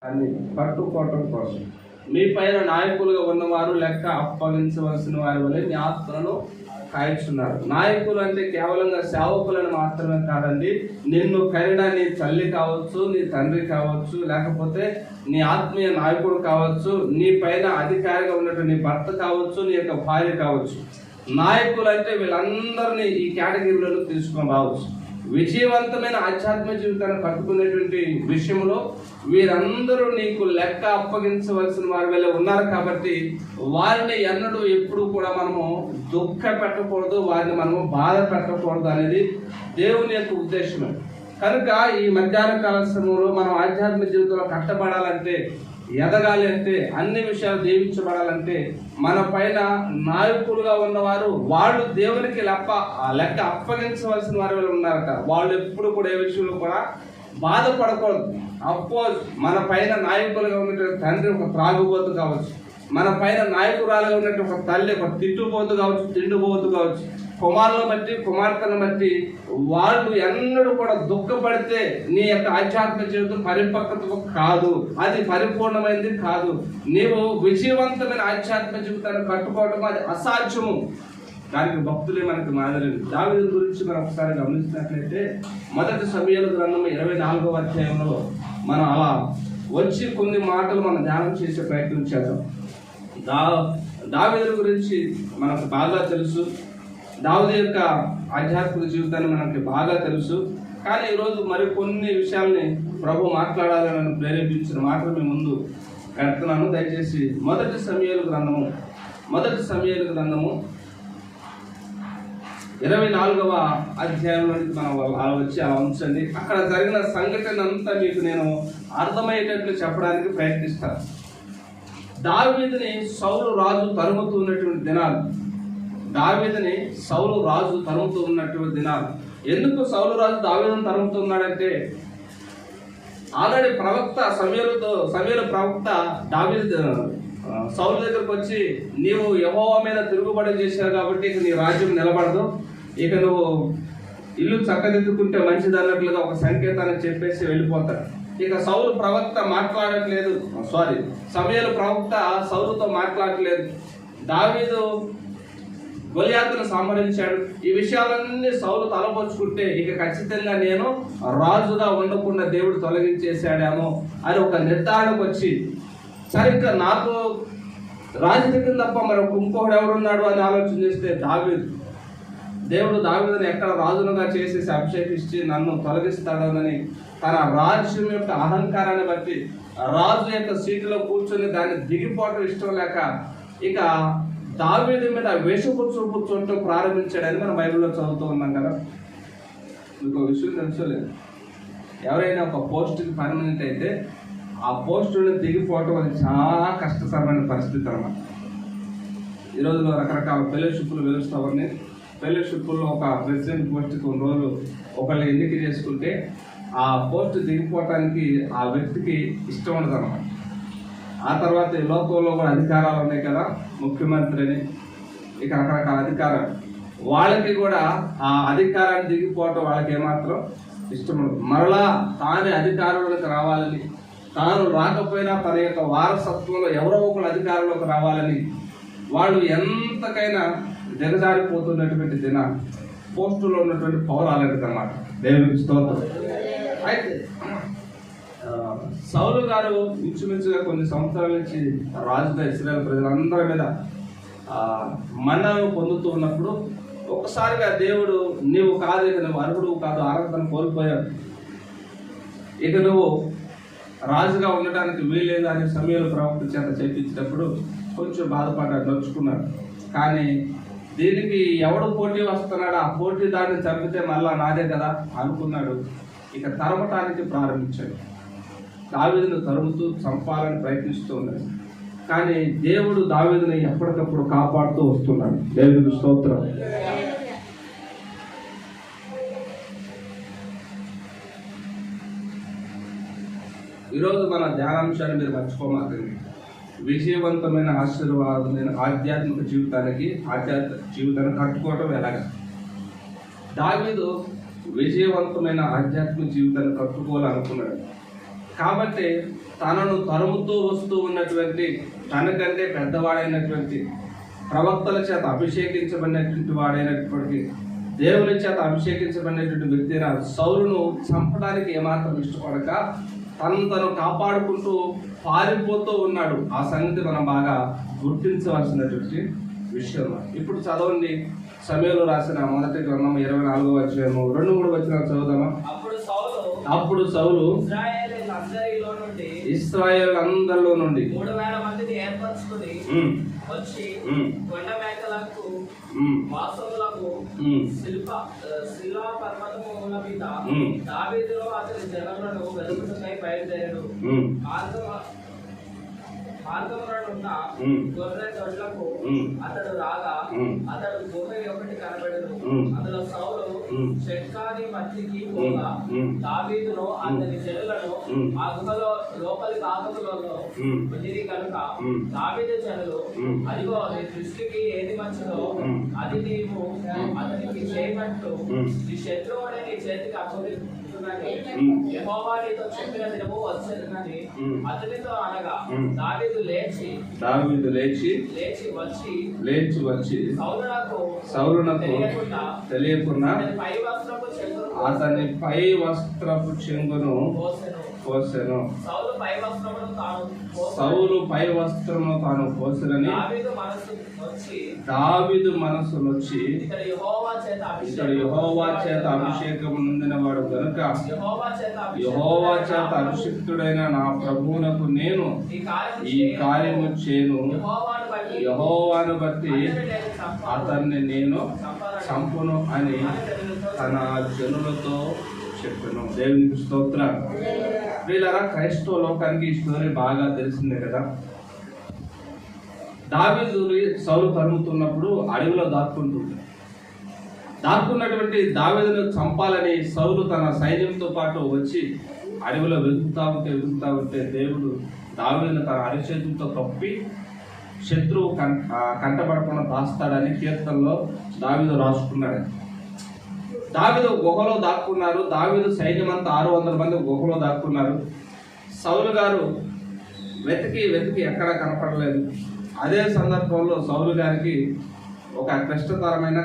అని పట్టుకోవటం కోసం మీ పైన నాయకులుగా ఉన్నవారు లెక్క అప్పగించవలసిన వారి వల్ల మీ ఆత్మలను కాయచున్నారు. నాయకులు అంటే కేవలంగా సేవకులను మాత్రమే కాదండి. నిన్ను కనిన నీ తల్లి కావచ్చు, నీ తండ్రి కావచ్చు, లేకపోతే నీ ఆత్మీయ నాయకుడు కావచ్చు, నీ పైన అధికారిగా ఉన్నటువంటి నీ భర్త కావచ్చు, నీ యొక్క భార్య కావచ్చు. నాయకులు అంటే వీళ్ళందరినీ ఈ కేటగిరీలో తీసుకొని రావచ్చు. విజయవంతమైన ఆధ్యాత్మిక జీవితాన్ని కట్టుకునేటువంటి విషయంలో వీరందరూ నీకు లెక్క అప్పగించవలసిన వారి వల్ల ఉన్నారు. కాబట్టి వారిని ఎన్నడూ ఎప్పుడు కూడా మనము దుఃఖ పెట్టకూడదు, వారిని మనము బాధ పెట్టకూడదు అనేది దేవుని యొక్క ఉద్దేశమే. కనుక ఈ మధ్యాహ్న కాల సమయంలో మనం ఆధ్యాత్మిక జీవితంలో కష్టపడాలంటే, ఎదగాలి అంటే, అన్ని విషయాలు దీవించబడాలంటే మన పైన నాయకులుగా ఉన్నవారు వాళ్ళు దేవునికి లెక్క అప్పగించవలసిన వారు ఉన్నారట. వాళ్ళు ఎప్పుడు కూడా ఏ విషయంలో కూడా బాధపడకూడదు. అపోజ్ మన పైన నాయకులుగా ఉన్నటువంటి తండ్రి ఒక త్రాగుబోతు కావచ్చు, మన పైన నాయకురాలుగా ఉన్నట్టు ఒక తల్లి ఒక తిట్టుబోతు కావచ్చు, తిండిపోతు కావచ్చు, కుమారులను బట్టి కుమార్తెను బట్టి వాళ్ళు ఎన్నడూ కూడా దుఃఖపడితే నీ యొక్క ఆధ్యాత్మిక జీవితం పరిపక్వత కాదు, అది పరిపూర్ణమైనది కాదు. నీవు విజయవంతమైన ఆధ్యాత్మిక జీవితాన్ని కట్టుకోవడం అది అసాధ్యము. దానికి భక్తులే మనకి మాదిరి. దావీదు గురించి మనం ఒకసారి గమనించినట్లయితే మొదటి సమూయేలు గ్రంథం 24వ అధ్యాయంలో మనం అలా వచ్చి కొన్ని మాటలు మనం ధ్యానం చేసే ప్రయత్నం చేద్దాం. దావీదు గురించి మనకు బాగా తెలుసు, దావీదు యొక్క ఆధ్యాత్మిక జీవితాన్ని మనకి బాగా తెలుసు. కానీ ఈరోజు మరి కొన్ని విషయాల్ని ప్రభు మాట్లాడాలని నన్ను ప్రేరేపించిన మాటలు మీ ముందు పెడుతున్నాను. దయచేసి మొదటి సమూయేలు గ్రంథము 24వ అధ్యాయంలోనికి మనం అలా వచ్చి అలా ఉంచండి. అక్కడ జరిగిన సంఘటన అంతా మీకు నేను అర్థమయ్యేటట్లు చెప్పడానికి ప్రయత్నిస్తాను. దావీదుని సౌలు రాజు తరుముతున్నటువంటి దినాలు. ఎందుకు సౌలు రాజు దావీదుని తరుముతున్నాడంటే, ఆల్రెడీ సమూయేలు ప్రవక్త దావీదు సౌలు దగ్గరకు వచ్చి నీవు యెహోవా మీద తిరుగుబడి చేశావు కాబట్టి ఇక నీ రాజ్యం నిలబడదు, ఇక నువ్వు ఇల్లు చక్కదిద్దుకుంటే మంచిది అన్నట్లుగా ఒక సంకేతాన్ని చెప్పేసి వెళ్ళిపోతాడు. ఇక సమూయేలు ప్రవక్త సౌలుతో మాట్లాడట్లేదు. దావీదు గొలియాతును సంహరించాడు. ఈ విషయాలన్నీ సౌలు తలపోచుకుంటే ఇక ఖచ్చితంగా నేను రాజుగా ఉండకుండా దేవుడు తొలగించేశాడేమో అని ఒక నిర్ధారణకు వచ్చి, సరిగ్గా నాకు రాజకీయం తప్ప మరి ఇంకొకడు ఎవరున్నాడు అని ఆలోచన చేస్తే దేవుడు దావీదుని ఎక్కడ రాజునుగా చేసేసి అభిషేకించి నన్ను తొలగిస్తాడోనని తన రాజ్యం యొక్క అహంకారాన్ని బట్టి రాజు యొక్క సీటులో కూర్చొని దాన్ని దిగిపోవటం ఇష్టం లేక ఇక దావీదు మీద వేషపు చూపు చూడటం ప్రారంభించాడని మనం బైబిల్లో చదువుతూ ఉన్నాం కదా. మీకు విషయం తెలుసుకోలేదు, ఎవరైనా ఒక పోస్ట్కి పర్మనెంట్ అయితే ఆ పోస్టుని దిగిపోవటం అది చాలా కష్టతరమైన పరిస్థితి అన్నమాట. ఈ రోజుల్లో రకరకాల ఫెలోషిప్లు వెలుస్తామని ఫెలోషిప్లో ఒక ప్రెసిడెంట్ పోస్ట్కి కొన్ని రోజులు ఒకళ్ళు ఎన్నిక చేసుకుంటే ఆ పోస్ట్ దిగిపోవటానికి ఆ వ్యక్తికి ఇష్టం ఉండదు అన్నమాట. ఆ తర్వాత ఈ లోకంలో కూడా అధికారాలు ఉన్నాయి కదా, ముఖ్యమంత్రి అని ఇక రకరకాల అధికారాలు, వాళ్ళకి కూడా ఆ అధికారాన్ని దిగిపోవటం వాళ్ళకి ఏమాత్రం ఇష్టం ఉండదు. మరలా తానే అధికారంలోకి రావాలని, తాను రాకపోయినా తన యొక్క వారసత్వంలో ఎవరో ఒకరు అధికారంలోకి రావాలని వాళ్ళు ఎంతకైనా దిగజారిపోతున్నటువంటి పోస్టులో ఉన్నటువంటి పౌరాలకి అన్నమాట. దేవునికి స్తోత్రం. అయితే సౌలు గారు ఇంచుమించుగా కొన్ని సంవత్సరాల నుంచి రాజుగా ఇశ్రాయేలు ప్రజలందరి మీద మన్నాను పొందుతూ ఉన్నప్పుడు ఒక్కసారిగా దేవుడు నీవు కాదు, ఇక నువ్వు అర్హుడు కాదు, అర్హతను కోల్పోయావు, ఇక నువ్వు రాజుగా ఉండటానికి వీల్లేదు అని సమూయేలు ప్రవక్త చేత చేయించినప్పుడు కొంచెం బాధపడ్డాడు, నొచ్చుకున్నాడు. కానీ దీనికి ఎవడు పోటీ వస్తున్నాడు, ఆ పోటీ దాన్ని చంపితే మళ్ళా నాదే కదా అనుకున్నాడు. ఇక తరమటానికి ప్రారంభించాడు. దావీదును తరుముతూ చంపాలని ప్రయత్నిస్తూ ఉన్నాడు. కానీ దేవుడు దావీదుని ఎప్పటికప్పుడు కాపాడుతూ వస్తున్నాడు. దేవునికి స్తోత్రం. ఈరోజు మన ధ్యానాంశాన్ని మీరు మర్చిపోమాకండి. విజయవంతమైన ఆశీర్వాదమైన ఆధ్యాత్మిక జీవితాన్ని కట్టుకోవటం ఎలాగా? దావీదు విజయవంతమైన ఆధ్యాత్మిక జీవితాన్ని కట్టుకోవాలనుకున్నాడు. కాబట్టి తనను తరుముతూ వస్తూ ఉన్నటువంటి తనకంటే పెద్దవాడైనటువంటి ప్రవక్తల చేత అభిషేకించబడినటువంటి వాడైనటువంటి దేవుని చేత అభిషేకించబడినటువంటి వ్యక్తి అయిన సౌలును చంపడానికి ఏమాత్రం ఇష్టపడక తను కాపాడుకుంటూ పారిపోతూ ఉన్నాడు. ఆ సంగతి మనం బాగా గుర్తించవలసినటువంటి విషయం. ఇప్పుడు చదవండి, సమూయేలు రాసిన మొదటి గ్రంథం 24వ అధ్యాయము 2-3 వచనాలు చదువుదామా. అప్పుడు సౌలు ఇశ్రాయేలు నుండి 3000 మందిని ఏర్పరచుకుని వచ్చి కొండ మేకలకు వాసములకు శిలా పర్వతముల మీద దావీదులో అతని జనములను వెతుకుటకై బయలుదేరాడు. మార్గమున గొర్రె దొడ్లకు అతడు రాగా అతడు గుహ ఒకటి కనబడెను. అందులో సౌలు షెట్కాని మధ్యకి పోగా దావీదును అతని జనులను ఆ గుహలో లోపలి భాగములలో ఉండిరి కనుక దావీదు జనులు, అదిగో నీ దృష్టికి ఏది మంచిదో అది నీవు అతనికి చేయమంటూ నీ శత్రువుని నీ చేతికి అప్పగిస్తున్నాని యెహోవా నీతో చెప్పిన దినము వచ్చేదని అతనితో అనగా దావీదు లేచి వచ్చి సౌలునకు తెలియకుండా అతని పై వస్త్రపు చెంగును పోసెను. సౌలు పై వస్త్రమును తాను పోసెనని దావీదు మనసునొచ్చి ఇతడు యెహోవా చేత అభిషేకం నొందిన వాడు గనుక యెహోవా చేత అభిషిక్తుడైన నా ప్రభువునకు నేను ఈ కార్యము చేయను. యెహోవాను బట్టి అతన్ని నేను చంపును అని తన జనులతో చెప్పాను. దేవునికి స్తోత్రం. వీళ్ళరా క్రైస్తవ లోకానికి ఈ స్టోరీ బాగా తెలిసిందే కదా. దావీదు సౌలు తరుముతున్నప్పుడు అడవిలో దాక్కున్నటువంటి దావీదును చంపాలని సౌలు తన సైన్యంతో పాటు వచ్చి అడవిలో వెతుకుతా ఉంటే దేవుడు దావీదును తన అరిచేతులతో కప్పి శత్రువు కంటపడకుండా దాస్తాడని కీర్తనలో దావీదు రాసుకున్నాడు. దావీదు గుహలో దాక్కున్నారు. దావీదు సైన్యం అంతా 600 మంది గుహలో దాక్కున్నారు. సౌలు గారు వెతికి ఎక్కడా కనపడలేదు. అదే సందర్భంలో సౌలు గారికి ఒక కష్టతరమైన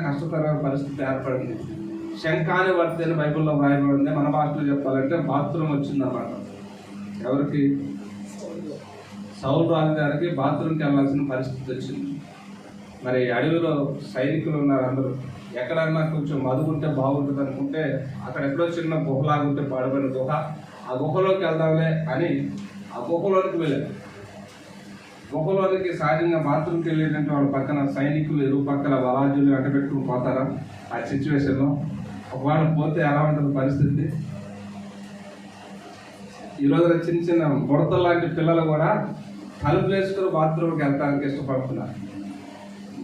పరిస్థితి ఏర్పడింది. శంఖాని వర్తి అని బైబిల్లో వ్రాయబడింది. మన భాషలో చెప్పాలంటే బాత్రూమ్ వచ్చిందన్నమాట. ఎవరికి? సౌలు రాజు గారికి బాత్రూమ్కి వెళ్ళాల్సిన పరిస్థితి వచ్చింది. మరి అడవిలో సైనికులు ఉన్నారు. అందరూ ఎక్కడన్నా కొంచెం మదుగుంటే బాగుంటుంది అనుకుంటే అక్కడ ఎక్కడో చిన్న గుహలాగుంటే పాడబడిన గుహ, ఆ గుహలోకి వెళ్దాంలే అని ఆ గుహలోనికి వెళ్ళారు. గుహలోనికి సహజంగా బాత్రూమ్కి వెళ్ళేటంటే వాళ్ళ పక్కన సైనికులు ఇరుపక్కల వరాజులు వెంట పెట్టుకుని పోతారా ఆ సిచ్యువేషన్లో? ఒకవేళ పోతే ఎలా ఉంటుంది పరిస్థితి? ఈ రోజున చిన్న బుడతలు లాంటి పిల్లలు కూడా తలుపులు వేసుకుని బాత్రూమ్కి వెళ్తానికి ఇష్టపడుతున్నారు.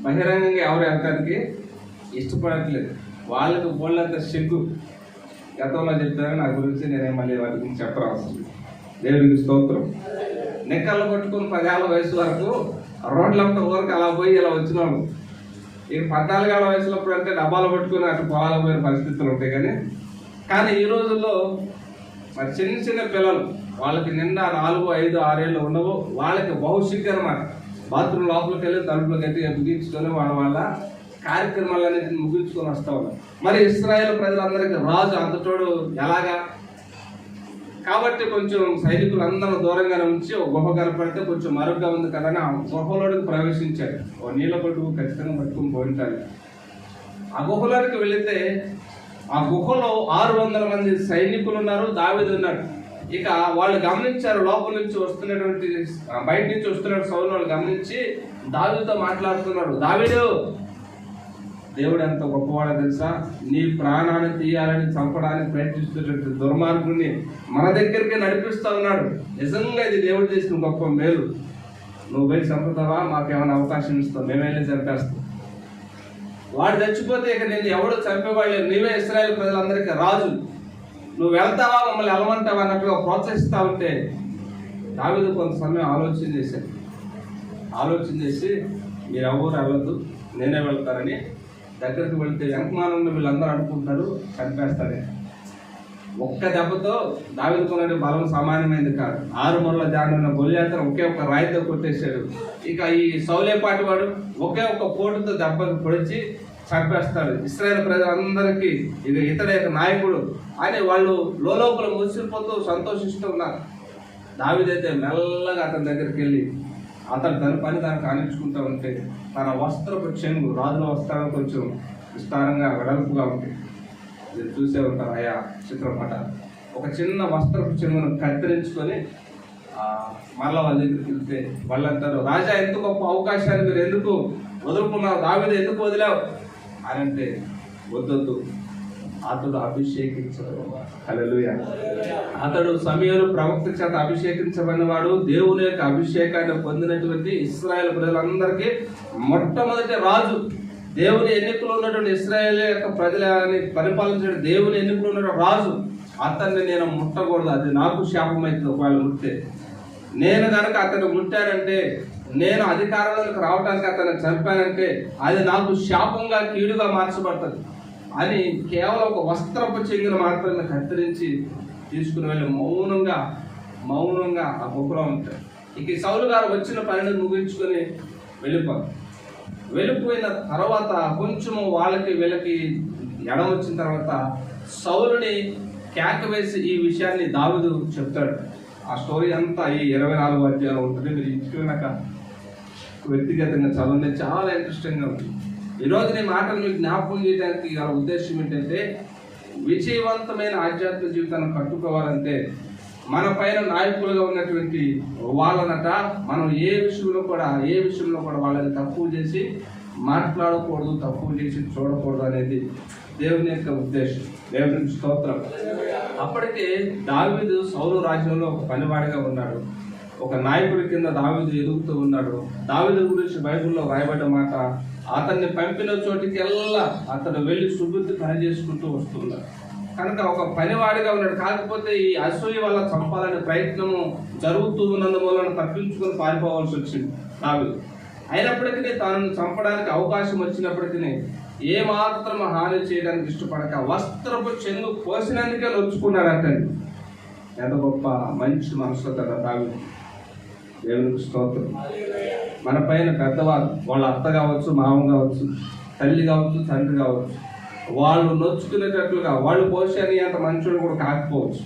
బహిరంగంగా ఎవరు వెళ్తానికి ఇష్టపడట్లేదు. వాళ్ళకి బోళ్ళంత సిగ్గు. గతంలో చెప్పారు నా గురించి, నేనే మళ్ళీ వాటి గురించి చెప్పరాల్సింది. దేవుడికి స్తోత్రం. నిక్కలు కొట్టుకుని 10 ఏళ్ళ వయసు వరకు రోడ్లంతా ఊరికి అలా పోయి ఇలా వచ్చిన వాళ్ళు. ఇక 14 ఏళ్ళ వయసులో అంటే డబ్బాలు పట్టుకుని అటు పొలాలకు పోయిన పరిస్థితులు ఉంటాయి. కానీ ఈ రోజుల్లో మరి చిన్న పిల్లలు వాళ్ళకి నిండా 4, 5, 6 ఏళ్ళు ఉండవు. వాళ్ళకి బహుశిగ్గు అనమాట. బాత్రూమ్ లోపలికి వెళ్ళి తలుపులు గట్టిగా బిగించుకొని వాళ్ళ కార్యక్రమాలన్నింటిని ముగించుకొని వస్తూ ఉన్నారు. మరి ఇశ్రాయేలు ప్రజలందరికీ రాజు అంతటోడు ఎలాగా? కాబట్టి కొంచెం సైనికులు అందరూ దూరంగానే ఉంచి ఒక గుహ కనపడితే కొంచెం మరుగ్గా ఉంది కదా అని ఆ గుహలోనికి ప్రవేశించాడు. ఓ నీళ్ళ పట్టు ఖచ్చితంగా పట్టుకుని పోయింటారు. ఆ గుహలోనికి వెళితే ఆ గుహలో 600 మంది సైనికులు ఉన్నారు, దావీదు ఉన్నాడు. ఇక వాళ్ళు గమనించారు, లోపల నుంచి వస్తున్నటువంటి బయట నుంచి వస్తున్న సౌలు వాళ్ళు గమనించి దావీదుతో మాట్లాడుతున్నారు. దావీదు, దేవుడు ఎంత గొప్పవాడో తెలుసా? నీ ప్రాణాన్ని తీయాలని చంపడానికి ప్రయత్నిస్తున్నటువంటి దుర్మార్గుడిని మన దగ్గరికి నడిపిస్తా ఉన్నాడు. నిజంగా ఇది దేవుడు చేసిన గొప్ప మేలు. నువ్వు పోయి చంపుతావా? మాకేమైనా అవకాశం ఇస్తావు, మేమేళ్ళి చంపేస్తాం. వాడు చచ్చిపోతే ఇక నేను ఎవడు చంపేవాళ్ళు, నీవే ఇశ్రాయేలు ప్రజలందరికీ రాజు, నువ్వు వెళ్తావా మమ్మల్ని వెళ్ళమంటావా అన్నట్టుగా ప్రోత్సహిస్తా ఉంటే దావీదు కొంత సమయం ఆలోచన చేసి మీరు ఎవరు వెళ్ళొద్దు, నేనే వెళ్తానని దగ్గరికి వెళ్తే వెంకమానంలో వీళ్ళందరూ అనుకుంటారు చంపేస్తాడే. ఒక్క దెబ్బతో దావీదుకున్న బలం సామాన్యమైనది కాదు. 6 మూరల జాడిన గొల్యాతను ఒకే ఒక రాయితో కొట్టేశాడు. ఇక ఈ సౌలేపాటి వాడు ఒకే ఒక పోటుతో దెబ్బకు పొడిచి చంపేస్తాడు. ఇశ్రాయేలు ప్రజలందరికీ ఇక ఇతడే నాయకుడు అని వాళ్ళు లోపల ముసిరిపోతూ సంతోషిస్తూ ఉన్నారు. దావీదైతే మెల్లగా అతని దగ్గరికి వెళ్ళి అతను తన పని దానికి ఆనించుకుంటూ ఉంటే తన వస్త్రపు చెంగు, రాజుల వస్త్రం కొంచెం విస్తారంగా వెడల్పుగా ఉంటాయి, మీరు చూసే ఉంటారు ఆయా చిత్రపటాలు. ఒక చిన్న వస్త్రపు చెంగును కత్తిరించుకొని మళ్ళా వాళ్ళ దగ్గరికి వెళ్తే వాళ్ళు అంటారు, రాజా ఎంత గొప్ప అవకాశాన్ని మీరు ఎందుకు వదులుకున్నావు, దావీదు ఎందుకు వదిలావు అని అంటే, వద్దొద్దు, అతడు అభిషేకించడు. హల్లెలూయా. అతడు సమూయేలు ప్రవక్త చేత అభిషేకించబడిన వాడు, దేవుని యొక్క అభిషేకాన్ని పొందినటువంటి ఇశ్రాయేలు ప్రజలందరికీ మొట్టమొదటి రాజు. దేవుని ఎన్నికలు ఉన్నటువంటి ఇశ్రాయేల్ యొక్క ప్రజలని పరిపాలించే దేవుని ఎన్నికలు ఉన్నటువంటి రాజు. అతన్ని నేను ముట్టకూడదు, అది నాకు శాపం అవుతుంది. ఒకవేళ ముట్టే, నేను కనుక అతను ముట్టానంటే, నేను అధికారంలోకి రావడానికి అతను చంపానంటే అది నాకు శాపంగా, కీడుగా మార్చబడుతుంది అని కేవలం ఒక వస్త్రపు చెంగును మాత్రమే కత్తిరించి తీసుకుని వెళ్ళి మౌనంగా ఆ గుహలో ఉంటాడు. ఇక సౌలు గారు వచ్చిన పనిని ముగించుకొని వెళ్ళిపోయిన తర్వాత కొంచెము వీళ్ళకి ఎడం వచ్చిన తర్వాత సౌలుని కేక వేసి ఈ విషయాన్ని దావీదు చెప్తాడు. ఆ స్టోరీ అంతా ఈ 24వ అధ్యాయంలో ఉంటుంది. మీరు ఇంచుకున్నాక వ్యక్తిగతంగా చదవండి, చాలా ఇంట్రెస్టింగ్గా ఉంటుంది. ఈరోజు నేను మాటలు మీకు జ్ఞాపకం చేయడానికి గల ఉద్దేశం ఏంటంటే, విజయవంతమైన ఆధ్యాత్మిక జీవితాన్ని కట్టుకోవాలంటే మన పైన నాయకులుగా ఉన్నటువంటి వాళ్ళనట మనం ఏ విషయంలో కూడా వాళ్ళని తక్కువ చేసి మాట్లాడకూడదు, తక్కువ చేసి చూడకూడదు అనేది దేవుని యొక్క ఉద్దేశం. దేవునికి స్తోత్రం. అప్పటికే దావీదు సౌలు రాజ్యంలో ఒక పనివాడిగా ఉన్నాడు. ఒక నాయకుడి కింద దావీదు ఎదుగుతూ ఉన్నాడు. దావీదు గురించి బైబిల్లో రాయబడ్డ మాట, అతన్ని పంపిన చోటికెల్లా అతను వెళ్ళి సుబుద్ధి పని చేసుకుంటూ వస్తున్నాడు. కనుక ఒక పనివాడిగా ఉన్నాడు. కాకపోతే ఈ అసూయ వల్ల చంపాలనే ప్రయత్నము జరుగుతూ ఉన్నందువలన తప్పించుకొని పారిపోవాల్సి వచ్చింది దావీదు. అయినప్పటికీ తాను చంపడానికి అవకాశం వచ్చినప్పటికీ ఏమాత్రం హాని చేయడానికి ఇష్టపడక వస్త్రపు చెంగు కోసినందుకే నొచ్చుకున్నాడు. అతన్ని ఎంత గొప్ప మంచి మనసులో కదా దావీదు. దేవునికి స్తోత్రం. మన పైన పెద్దవాళ్ళు, వాళ్ళ అత్త కావచ్చు, మామ కావచ్చు, తల్లి కావచ్చు, తండ్రి కావచ్చు, వాళ్ళు నొచ్చుకునేటట్లుగా వాళ్ళు బహుశా నీ అంత మనుషులు కూడా కాకపోవచ్చు,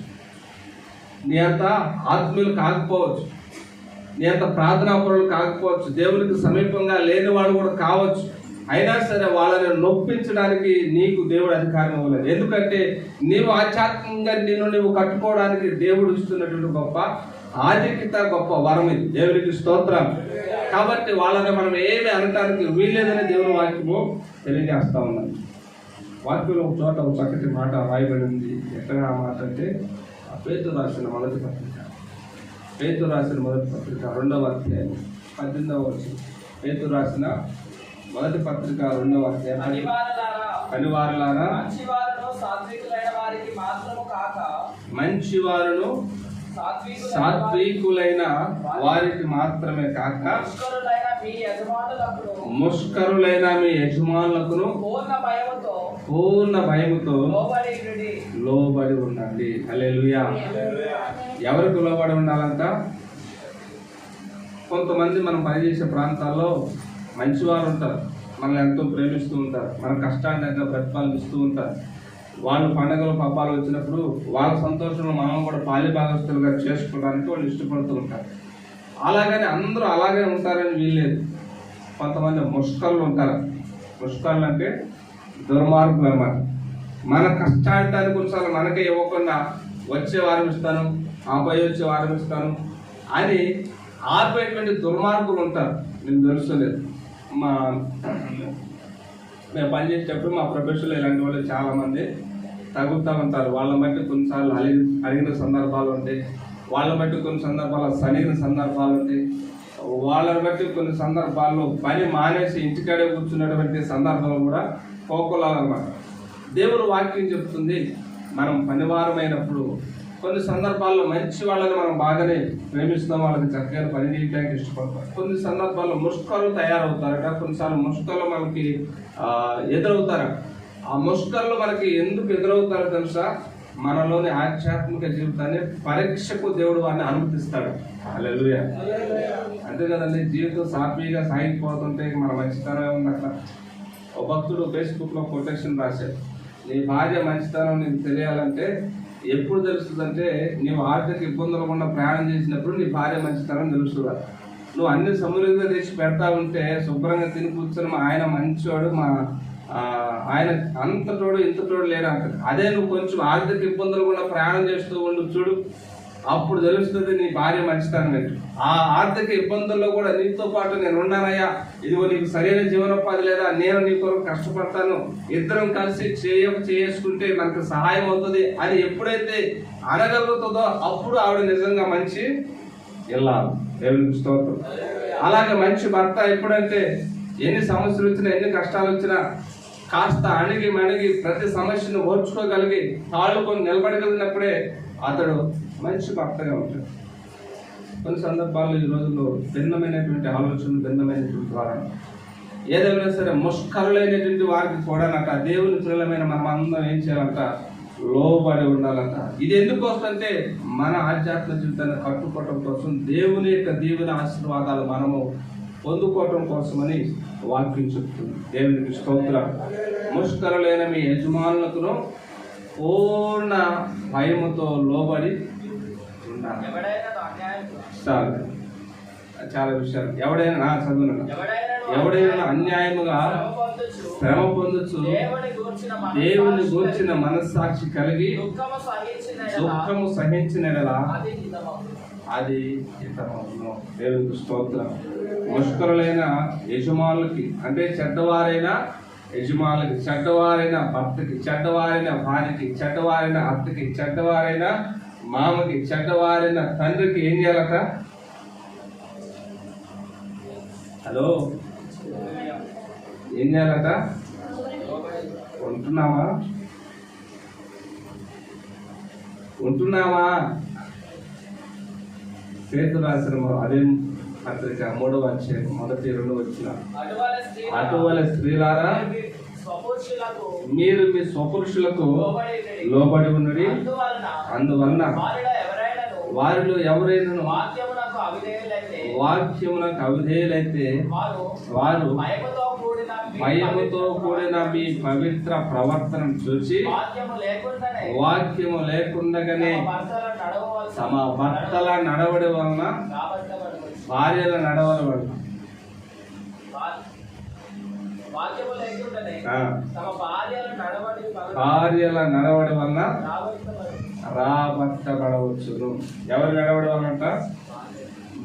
నీ అంత ఆత్మీయులు కాకపోవచ్చు, నీ అంత ప్రార్థనాపరులు కాకపోవచ్చు, దేవునికి సమీపంగా లేని వాళ్ళు కూడా కావచ్చు. అయినా సరే వాళ్ళని నొప్పించడానికి నీకు దేవుడు అధికారం ఇవ్వలేదు. ఎందుకంటే నీవు ఆధ్యాత్మికంగా నువ్వు కట్టుకోవడానికి దేవుడు ఇస్తున్నటువంటి గొప్ప ఆధిక్యత, గొప్ప వరం ఇది. దేవునికి స్తోత్రం. కాబట్టి వాళ్ళని మనం ఏమి అనటానికి వీల్లేదని దేవుని వాక్యము తెలియజేస్తా ఉన్నాను. వాక్యంలో ఒక చోట ఒక చక్కటి మాట రాయబడి ఉంది. ఎక్కడ ఆ మాట అంటే, పేతురు రాసిన మొదటి పత్రిక 2వ అధ్యాయం 18వ వచనం. పేతురు రాసిన మొదటి పత్రిక 2వ అధ్యాయం, పనివారులారా మంచివారును సాత్వికులైన వారికి మాత్రమే కాక ముష్కరులైన మీ యజమానులకును పూర్ణ భయముతో లోబడి ఉండండి. హల్లెలూయా. ఎవరికి లోబడి ఉండాలంట? కొంతమంది మనం పనిచేసే ప్రాంతాల్లో మంచివారు ఉంటారు, మనల్ని ఎంతో ప్రేమిస్తూ ఉంటారు, మన కష్టాన్ని దగ్గర ప్రతిపాదిస్తూ ఉంటారు. వాళ్ళు పండుగలు పబ్బాలు వచ్చినప్పుడు వాళ్ళ సంతోషంలో మనం కూడా పాలిభాగస్తులుగా చేసుకోవడానికి వాళ్ళు ఇష్టపడుతూ ఉంటారు. అలాగని అందరూ అలాగే ఉంటారని వీల్లేదు. కొంతమంది ముష్కర్లు ఉంటారు. ముష్కర్లు అంటే దుర్మార్గులు అన్నమాట. మన కష్టాన్ని కొన్నిసార్లు మనకే ఇవ్వకుండా వచ్చే వారం ఇస్తాను, ఆపై వచ్చే వారం ఇస్తాను అని ఆపేటువంటి దుర్మార్గులు ఉంటారు. నేను తెలుసుకోలేదు. మేము పనిచేసేటప్పుడు మా ప్రొఫెషన్లో ఇలాంటి వాళ్ళు చాలామంది తగులుతూ ఉంటారు. వాళ్ళని బట్టి కొన్నిసార్లు అడిగిన సందర్భాలు ఉంటాయి, వాళ్ళని బట్టి కొన్ని సందర్భాలు సనిగిన సందర్భాలు ఉంటాయి, వాళ్ళని బట్టి కొన్ని సందర్భాల్లో పని మానేసి ఇంటికాడే కూర్చున్నటువంటి సందర్భాలు కూడా కోకొలాలన్నమాట. దేవుడు వాక్యం చెప్తుంది, మనం పనివారమైనప్పుడు కొన్ని సందర్భాల్లో మంచి వాళ్ళని మనం బాగానే ప్రేమిస్తాం, వాళ్ళకి చక్కగా పని చేయడానికి ఇష్టపడతాం. కొన్ని సందర్భాల్లో ముష్కర్లు తయారవుతారట. కొన్నిసార్లు ముష్కర్లు మనకి ఎదురవుతారట. ఆ ముష్కర్లు మనకి ఎందుకు ఎదురవుతారో తెలుసా? మనలోని ఆధ్యాత్మిక జీవితాన్ని పరీక్షకు దేవుడు వారిని అనుమతిస్తాడు. హల్లెలూయా. అంతే కదండి, జీవితం సాఫీగా సాగిపోతుంటే మన మంచితనం ఉంది అక్కడ. ఒక భక్తుడు ఫేస్బుక్లో కొటేషన్ రాశాడు, నీ భార్య మంచితనం నీకు తెలియాలంటే ఎప్పుడు తెలుస్తుందంటే నీవు ఆర్థిక ఇబ్బందులు గుండా ప్రయాణం చేసినప్పుడు నీ భార్య మంచితనం తెలుస్తుందా. నువ్వు అన్ని సమృద్ధిగా తెచ్చి పెడతా ఉంటే శుభ్రంగా తిని కూర్చొని మా ఆయన మంచివాడు, మా ఆయన అంతటోడు ఇంతటోడు లేడు అంటాడు. అదే నువ్వు కొంచెం ఆర్థిక ఇబ్బందులు కూడా ప్రయాణం చేస్తూ ఉండు చూడు, అప్పుడు తెలుస్తుంది నీ భార్య మంచితనం ఏంటి. ఆ ఆర్థిక ఇబ్బందుల్లో కూడా నీతో పాటు నేను ఉన్నానయ్యా, ఇదిగో నీకు సరైన జీవనోపాధి లేదా, నేను నీ కొరకు కష్టపడతాను, ఇద్దరం కలిసి చేసుకుంటే మనకు సహాయం అవుతుంది అని ఎప్పుడైతే అనగలుగుతుందో అప్పుడు ఆవిడ నిజంగా మంచి వెళ్ళాలి. దేవునికి స్తోత్రం. అలాగే మంచి భర్త ఎప్పుడంటే ఎన్ని సమస్యలు వచ్చినా ఎన్ని కష్టాలు వచ్చినా కాస్త అణిగి మణిగి ప్రతి సమస్యను ఓర్చుకోగలిగి తాళుకొని నిలబడగలిగినప్పుడే అతడు మంచి భర్తగా ఉంటాడు. కొన్ని సందర్భాల్లో ఈ రోజుల్లో భిన్నమైనటువంటి ఆలోచనలు, భిన్నమైనటువంటి వారు ఏదైనా సరే ముష్కరులైనటువంటి వారికి కూడా దేవుని పిల్లలమైన మనం అందరం ఏం చేయాలంట, లోబడి ఉండాలంట. ఇది ఎందుకు వస్తుందంటే మన ఆధ్యాత్మిక జీవితాన్ని కట్టుకోవటం కోసం, దేవుని యొక్క దీవెన ఆశీర్వాదాలు మనము పొందుకోవటం కోసమని వాక్యం చెప్తుంది. దేవునికి స్తోత్రం. ముష్కరులైన మీ యజమానులకును పూర్ణ భయముతో లోబడి ఉండాలి. చాలా విషయాలు. ఎవడైనా ఎవడైనా అన్యాయముగా శ్రమ పొందొచ్చు దేవుని గూర్చిన మనస్సాక్షి కలిగి దుఃఖము సహించినలా అది హితమవును. దేవునికి స్తోత్రం. ముష్కరులైన యజమానులకి అంటే చెడ్డవారైన యజమానులకి, చెడ్డవారైన భర్తకి, చెడ్డవారైన భార్యకి, చెడ్డవారైన అత్తకి, చెడ్డవారైన మామకి, చెడ్డవారైన తండ్రికి ఏం చేయాలట? హలో, ఏం చేయాలట? ఉంటున్నావా? పేతురు రాసిన అదే పత్రిక 3వ అధ్యాయం 1-2 వచ్చిన, అటువల స్త్రీలారా మీరు మీ స్వపురుషులకు లోబడి ఉన్నది, అందువలన వారిలో ఎవరైనా వాక్యమునకు అవిధేయులైతే వారు భయముతో కూడిన మీ పవిత్ర ప్రవర్తనను చూసి వాక్యము లేకుండానే తమ భర్తల నడవడి వలన, భార్యల నడవడి వలన, భార్యల నడవడి వలన రాబట్టబడవచ్చును. ఎవరి నడవడి వలనంట?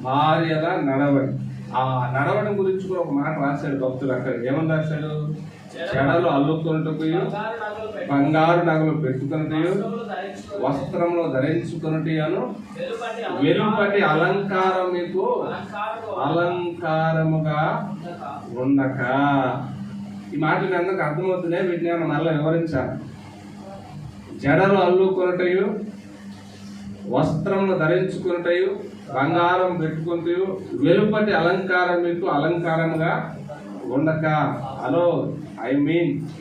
భార్యల నడవడి. ఆ నడవడం గురించి కూడా ఒక మాట రాశాడు భక్తుడు. అక్కడ ఏమని రాశాడు? చెడలు అల్లుకొనుటకు, బంగారు నగలు పెట్టుకొనుటయు, వస్త్రములు ధరించుకొనుటను, వెలుపటి అలంకారం మీకు అలంకారముగా ఉండక. ఈ మాటలు అందరికి అర్థమవుతున్నాయి. వీటిని మళ్ళీ వివరించాలి. జడలు అల్లుకొనుటయు, వస్త్రములు ధరించుకొనుటయు, బంగారం పెట్టుకుంటూ, వెలుపటి అలంకారం మీకు అలంకారంగా ఉండక. హలో,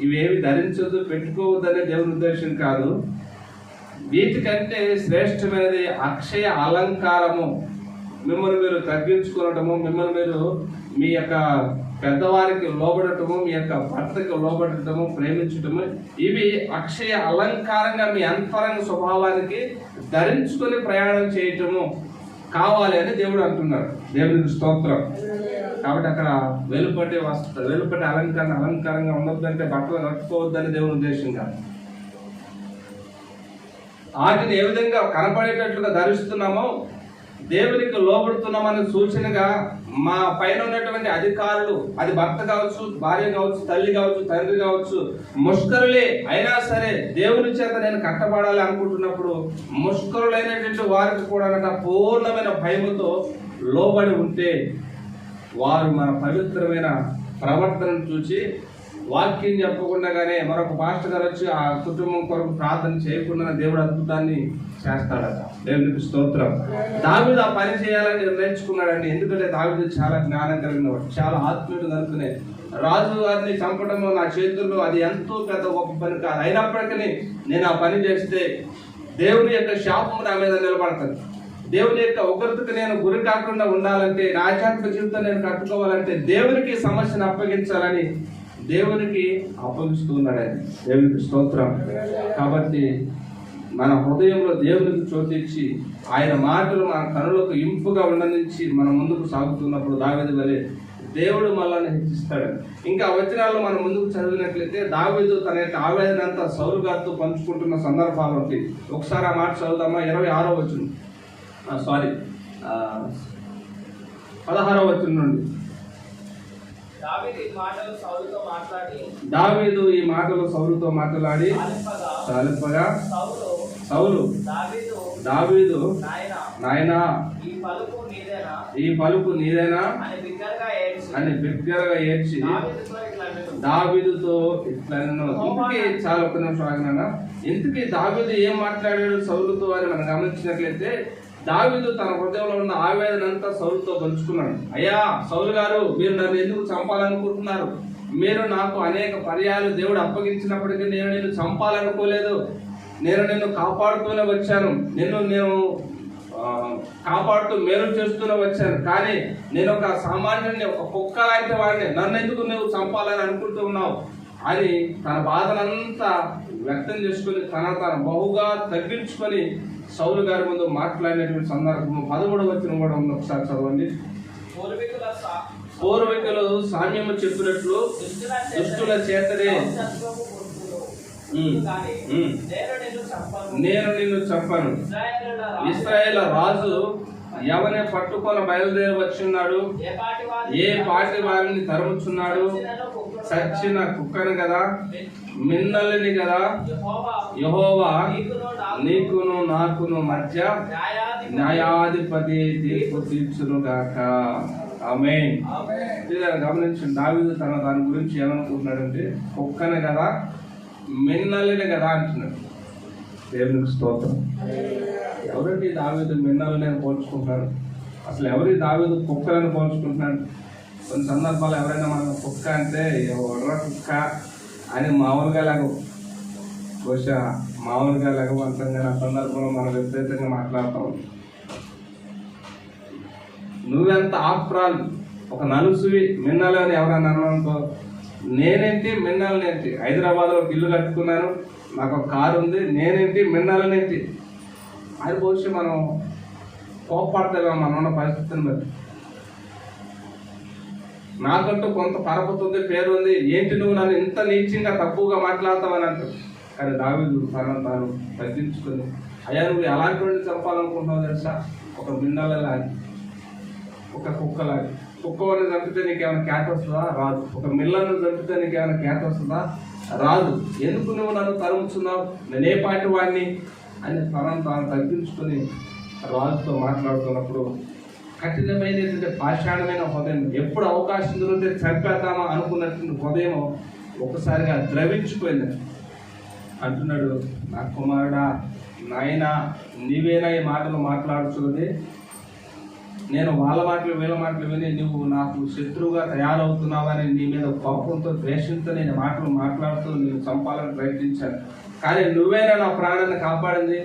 ఇవేవి ధరించదు, పెట్టుకోవద్దనే దేవుని ఉద్దేశం కాదు. వీటికంటే శ్రేష్టమైనది అక్షయ అలంకారము. మిమ్మల్ని మీరు తగ్గించుకోవటము, మిమ్మల్ని మీరు మీ యొక్క పెద్దవారికి లోబడటము, మీ యొక్క భర్తకి లోబడటము, ప్రేమించటము, ఇవి అక్షయ అలంకారంగా మీ అంతరంగ స్వభావానికి ధరించుకొని ప్రయాణం చేయటము కావాలి అని దేవుడు అంటున్నాడు. దేవునికి స్తోత్రం. కాబట్టి అక్కడ వెలుపటి అలంకారంగా ఉండొద్దంటే బట్టలు కట్టుకోవద్దని దేవుని ఉద్దేశం కాదు. వాటిని ఏ విధంగా కనపడేటట్లుగా ధరిస్తున్నామో దేవునికి లోబడుతున్నామని సూచనగా మా పైన ఉన్నటువంటి అధికారులు, అది భర్త కావచ్చు, భార్య కావచ్చు, తల్లి కావచ్చు, తండ్రి కావచ్చు, ముష్కరులే అయినా సరే దేవుని చేత నేను కట్టబడాలి అనుకుంటున్నప్పుడు ముష్కరులైనటువంటి వారికి కూడా పూర్ణమైన భయముతో లోబడి ఉంటే వారు మన పవిత్రమైన ప్రవర్తనను చూసి వాక్యం చెప్పకుండానే మరొక పాస్టర్ గారు వచ్చి ఆ కుటుంబం కొరకు ప్రార్థన చేయకుండా దేవుడు అద్భుతాన్ని చేస్తాడట. దేవునికి స్తోత్రం. దావీదు ఆ పని చేయాలని నిర్ణయించుకున్నాడండి. ఎందుకంటే దావీదు చాలా జ్ఞానం కలిగినవాడు, చాలా ఆత్మీయుడు కనుక్కునే రాజు గారిని చంపడం నా చేతుల్లో అది ఎంతో పెద్ద గొప్ప పని కాదు. అయినప్పటికీ నేను ఆ పని చేస్తే దేవుని యొక్క శాపం నా మీద నిలబడుతుంది. దేవుని యొక్క ఉగ్రతకు నేను గురి కాకుండా ఉండాలంటే, నా ఆధ్యాత్మిక జీవితం నేను కట్టుకోవాలంటే దేవునికి సమస్యను అప్పగించాలని దేవునికి అప్పగిస్తున్నాడని. దేవునికి స్తోత్రం. కాబట్టి మన హృదయంలో దేవునికి చోటిచ్చి ఆయన మాటలు మన కనులకు ఇంపుగా ఉండనించి మనం ముందుకు సాగుతున్నప్పుడు దావీదు వలె దేవుడు మనల్ని హెచ్చిస్తాడు. ఇంకా వచనాల్లో మనం ముందుకు చదివినట్లయితే దావీదు తన యొక్క ఆవేదన అంతా సౌలు గారితో పంచుకుంటున్న సందర్భాలు ఉంటాయి. ఒకసారి ఆ మాట చదువుదామా. 26వ వచనం, 16వ వచనం నుండి. దావీదు ఈ మాటలు సౌలుతో మాట్లాడి చాలింపగా సౌలు దావీదు నాయనా ఈ పలుకు నీదేనా అని బిగ్గరగా ఏడ్చి దావీదుతో ఇట్లా ఇంతకీ చాలా ఒక్క నిమిషం ఆగినా, ఇంతకీ దావీదు ఏం మాట్లాడాడు సౌలుతో అని మనం గమనించినట్లయితే, దావీదు తన హృదయంలో ఉన్న ఆవేదన అంతా సౌలుతో పంచుకున్నాడు. అయ్యా సౌలు గారు, మీరు నన్ను ఎందుకు చంపాలనుకుంటున్నారు? మీరు నాకు అనేక పర్యాలు దేవుడు అప్పగించినప్పటికీ నేను నిన్ను చంపాలనుకోలేదు. నేను నిన్ను కాపాడుతూనే వచ్చాను, నేను కాపాడుతూ మేలు చేస్తూనే వచ్చాను. కానీ నేను ఒక సామాన్యుడిని, ఒక కుక్క లాంటి వాడిని, నన్ను ఎందుకు నువ్వు చంపాలని అనుకుంటూ ఉన్నావు అని తన బాధనంతా వ్యక్తం చేసుకుని తను బహుగా తగ్గించుకొని సౌలు గారి ముందు మాట్లాడినటువంటి సందర్భం 13వ వచనం కూడా ఉంది. ఒకసారి చదవండి. పూర్వీకులు సామ్యము చెప్పినట్లు దుష్టుల చేతనే నేను నిన్ను చంపను. ఇశ్రాయేలు రాజు ఎవరిని పట్టుకొని బయలుదేరి వచ్చున్నాడు, ఏ పాటి వారిని తరుముచున్నాడు? చచ్చిన కుక్కను కదా, మిన్నల్ని కదా. యెహోవా నీకును నాకును మధ్య న్యాయాధిపతి తీర్పు తీర్చును గాక. ఆమేన్. గమనించండి, దావీదు దాని గురించి ఏమనుకుంటున్నాడంటే, కుక్కను కదా, మిన్నల్ని కదా అంటున్నాడు. దేవునికి స్తోత్రం. ఎవరండి దావీదు మిన్నల్ని పోల్చుకుంటారు? అసలు ఎవరి దావీదు కుక్కలను పోల్చుకుంటున్నాడు? కొన్ని సందర్భాలు ఎవరైనా మనం కుక్క అంటే ఎవర్ర కుక్క అని మామూలుగా బహుశా మామూలుగా అంతంగా ఆ సందర్భంలో మనం విపరీతంగా మాట్లాడతాం. నువ్వెంత ఆఫ్రాల్, ఒక నలుసువి మిన్నలు అని ఎవరన్నా అనుకో, నేనేంటి మిన్నలనేంటి? హైదరాబాద్లో ఒక ఇల్లు కట్టుకున్నాను, నాకు ఒక కారు ఉంది, నేనేంటి మిన్నలనేంటి అది బహుశా మనం కోప్పడతామేమో మనం ఉన్న పరిస్థితిని బట్టి. నాకంటూ కొంత పరపతి ఉంది, పేరు ఉంది, ఏంటి నువ్వు నన్ను ఇంత నీచంగా తక్కువగా మాట్లాడతావని అంటారు. కానీ దావీదు తనను తాను తగ్గించుకొని, అయ్యా నువ్వు ఎలాంటి వాడిని చంపాలనుకుంటున్నావు తెలుసా? ఒక మిన్నలలాగి, ఒక కుక్కలాగి. కుక్కని చంపితే నీకేమైనా క్యాట్ వస్తుందా? రాదు. ఒక మిల్లను చంపితే నీకేమైనా క్యాట్ వస్తుందా? రాదు. ఎందుకు నువ్వు నన్ను తరుముతున్నావు? నేనే పాటి వాడిని అని తనను తాను తగ్గించుకొని రాజుతో మాట్లాడుతున్నప్పుడు కఠినమైనటువంటి పాషాణమైన హృదయం, ఎప్పుడు అవకాశం దొరికితే చంపేద్దామా అనుకున్నటువంటి హృదయం ఒకసారిగా ద్రవించిపోయింది. అంటున్నాడు, నా కుమారుడా, నాయనా, నీవేనా ఈ మాటలు మాట్లాడుతున్నది? నేను వాళ్ళ మాటలు వీళ్ళ మాటలు విని నువ్వు నాకు శత్రువుగా తయారవుతున్నావని నీ మీద కోపంతో ద్వేషంతో నేను మాటలు మాట్లాడుతూ నేను చంపాలని ప్రయత్నించాను. కానీ నువ్వేనా నా ప్రాణాన్ని కాపాడింది?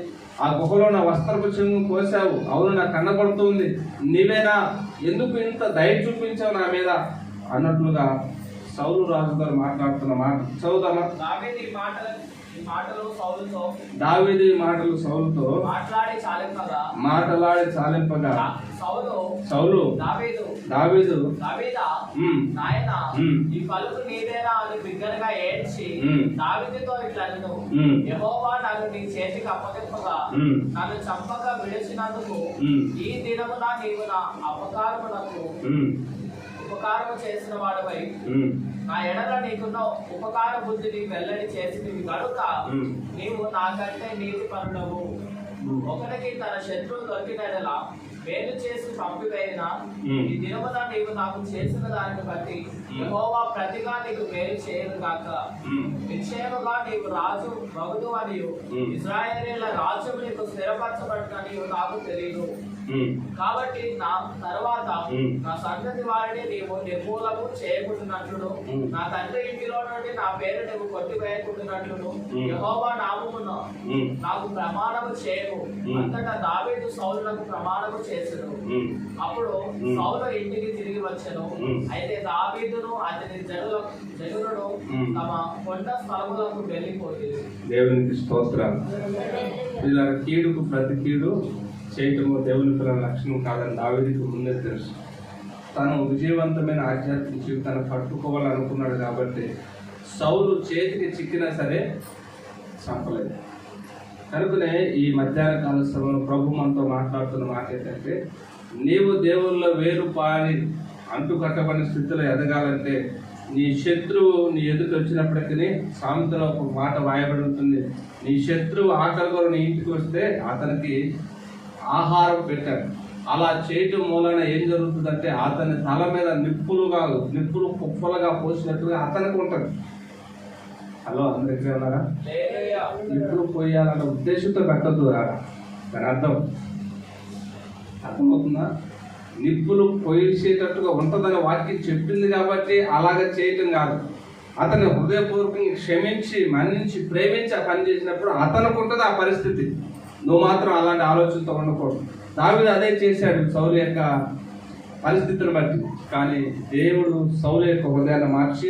ఆ గుహలో నా వస్త్రపు చెంగు కోసావు, అవును నాకు కన్నబడుతుంది, నీవేనా? ఎందుకు ఇంత దయ చూపించావు నా మీద అన్నట్లుగా సౌలు రాజు గారు మాట్లాడుతున్న మాట చదువుదామా? దావీదు ఈ మాటలు సౌలుతో మాట్లాడి చాలింపగా సౌలు దావీదు ఈ పలుకు నీదేనా అని బిగ్గరగా ఏడ్చి దావీదుతో ఇట్లనెను, యెహోవా నన్ను నీ చేతికి అప్పగింపగా నన్ను చంపక విడిచినందుకు ఈ దినమున నీవు నా ఉపకారము చేసిన వాడివై నా ఎడల నీకున్న ఉపకార బుద్ధిని వెల్లడి చేసింది కనుక నీవు నాకంటే నీతి పరుడవు. ఒకరికి తన శత్రువు దొరికిన ఎడల మేలు చేసి పంపివేయిన ఈ దినమున నీవు నాకు చేసిన దానిని బట్టి యెహోవా ప్రతిగా నీకు మేలు చేయను గాక. నిశ్చయముగా నీవు రాజు మగుదు అనియు ఇశ్రాయేలీయుల రాజ్యము నీకు స్థిరపరచబడుననియు నాకు తెలియదు. కాబట్టి నా తర్వాత నా సంతతి వారిని నీవు నిర్మూలము చేయకుంటున్నట్లు నా తండ్రి ఇంటిలో నుండి నా పేరు నువ్వు కొట్టివేయకుంటున్నట్లు యెహోవా నామమున నాకు ప్రమాణము చేయము. అంతటా దావీదు సౌలునకు ప్రమాణము చేసెను. అప్పుడు సౌలు ఇంటికి తిరిగి వచ్చెను. అయితే దావీదును అతని జనులను తమ కొండ స్థలములకు వెళ్ళిపోయింది. దేవునికి స్తోత్రాలు. ఇలా కీడుకు ప్రతి కీడు చేయటము దేవుని పిల్లల లక్షణం కాదని దావీదుకు ముందే తెలుసు. తను విజయవంతమైన ఆధ్యాత్మిక జీవితాన్ని పట్టుకోవాలనుకున్నాడు కాబట్టి సౌలు చేతికి చిక్కినా సరే చంపలేదు. కనుకనే ఈ మధ్యాహ్న కాల సమయంలో ప్రభు మనతో మాట్లాడుతున్న మాట ఏంటంటే, నీవు దేవుల్లో వేరు పాడి అంటు కట్టబడిన స్థితిలో ఎదగాలంటే నీ శత్రువు నీ ఎదుటి వచ్చినప్పటికీ సామెతలో ఒక మాట వాయబడి ఉంటుంది, నీ శత్రువు ఆకలితో నీ ఇంటికి వస్తే అతనికి ఆహారం పెట్టాడు. అలా చేయటం మూలన ఏం జరుగుతుందంటే అతని తల మీద నిప్పులు కుప్పలుగా పోసినట్టుగా అతనికి ఉంటుంది. హలో, అందరికీ ఉన్నారా? నిప్పులు పోయాలన్న ఉద్దేశంతో పెట్టద్దు దాని అర్థమవుతుందా? నిప్పులు పోయేసేటట్టుగా ఉంటుందని వాక్యం చెప్పింది కాబట్టి అలాగ చేయటం కాదు. అతను హృదయపూర్వకంగా క్షమించి మన్నించి ప్రేమించి ఆ పని చేసినప్పుడు అతనికి ఉంటుంది ఆ పరిస్థితి. నువ్వు మాత్రం అలాంటి ఆలోచనతో ఉండకూడదు. దావీదు అదే చేశాడు సౌలు యొక్క పరిస్థితిని బట్టి. కానీ దేవుడు సౌలు యొక్క హృదయాన్ని మార్చి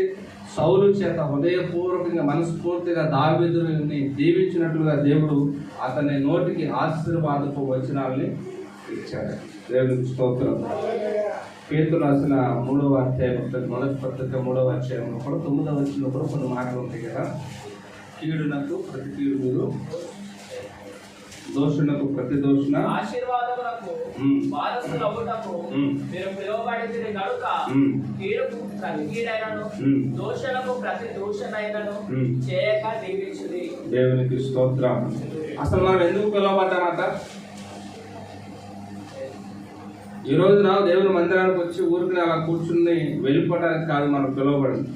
సౌలు చేత హృదయపూర్వకంగా మనస్ఫూర్తిగా దావీదుని దీవించినట్లుగా దేవుడు అతని నోటికి ఆశీర్వాదపు వచనాలని ఇచ్చాడు. దేవునికి స్తోత్రం. పేతురు రాసిన 3వ అధ్యాయం మొదటి పత్రిక 3వ అధ్యాయంలో కూడా 9వ వచనంలో కూడా కొన్ని మాటలు ఉంటాయి కదా. కీడునకు ప్రతి కీడు మీరు, దోషునకు ప్రతి దోషున ఆశీర్వాదమునకు వారసులవుటకు మీరు పిలువబడితిరి గనుక కీడుకు ప్రతి కీడైనను దోషులకు ప్రతి దోషనైనను చేయక దీవించుడి. దేవునికి స్తోత్రం. అసలు మనం ఎందుకు పిలువబడ్డామట? ఈ రోజున దేవుని మందిరానికి వచ్చి ఊరికి అలా కూర్చుని వెళ్ళిపోవడానికి కాదు మనం పిలువబడింది.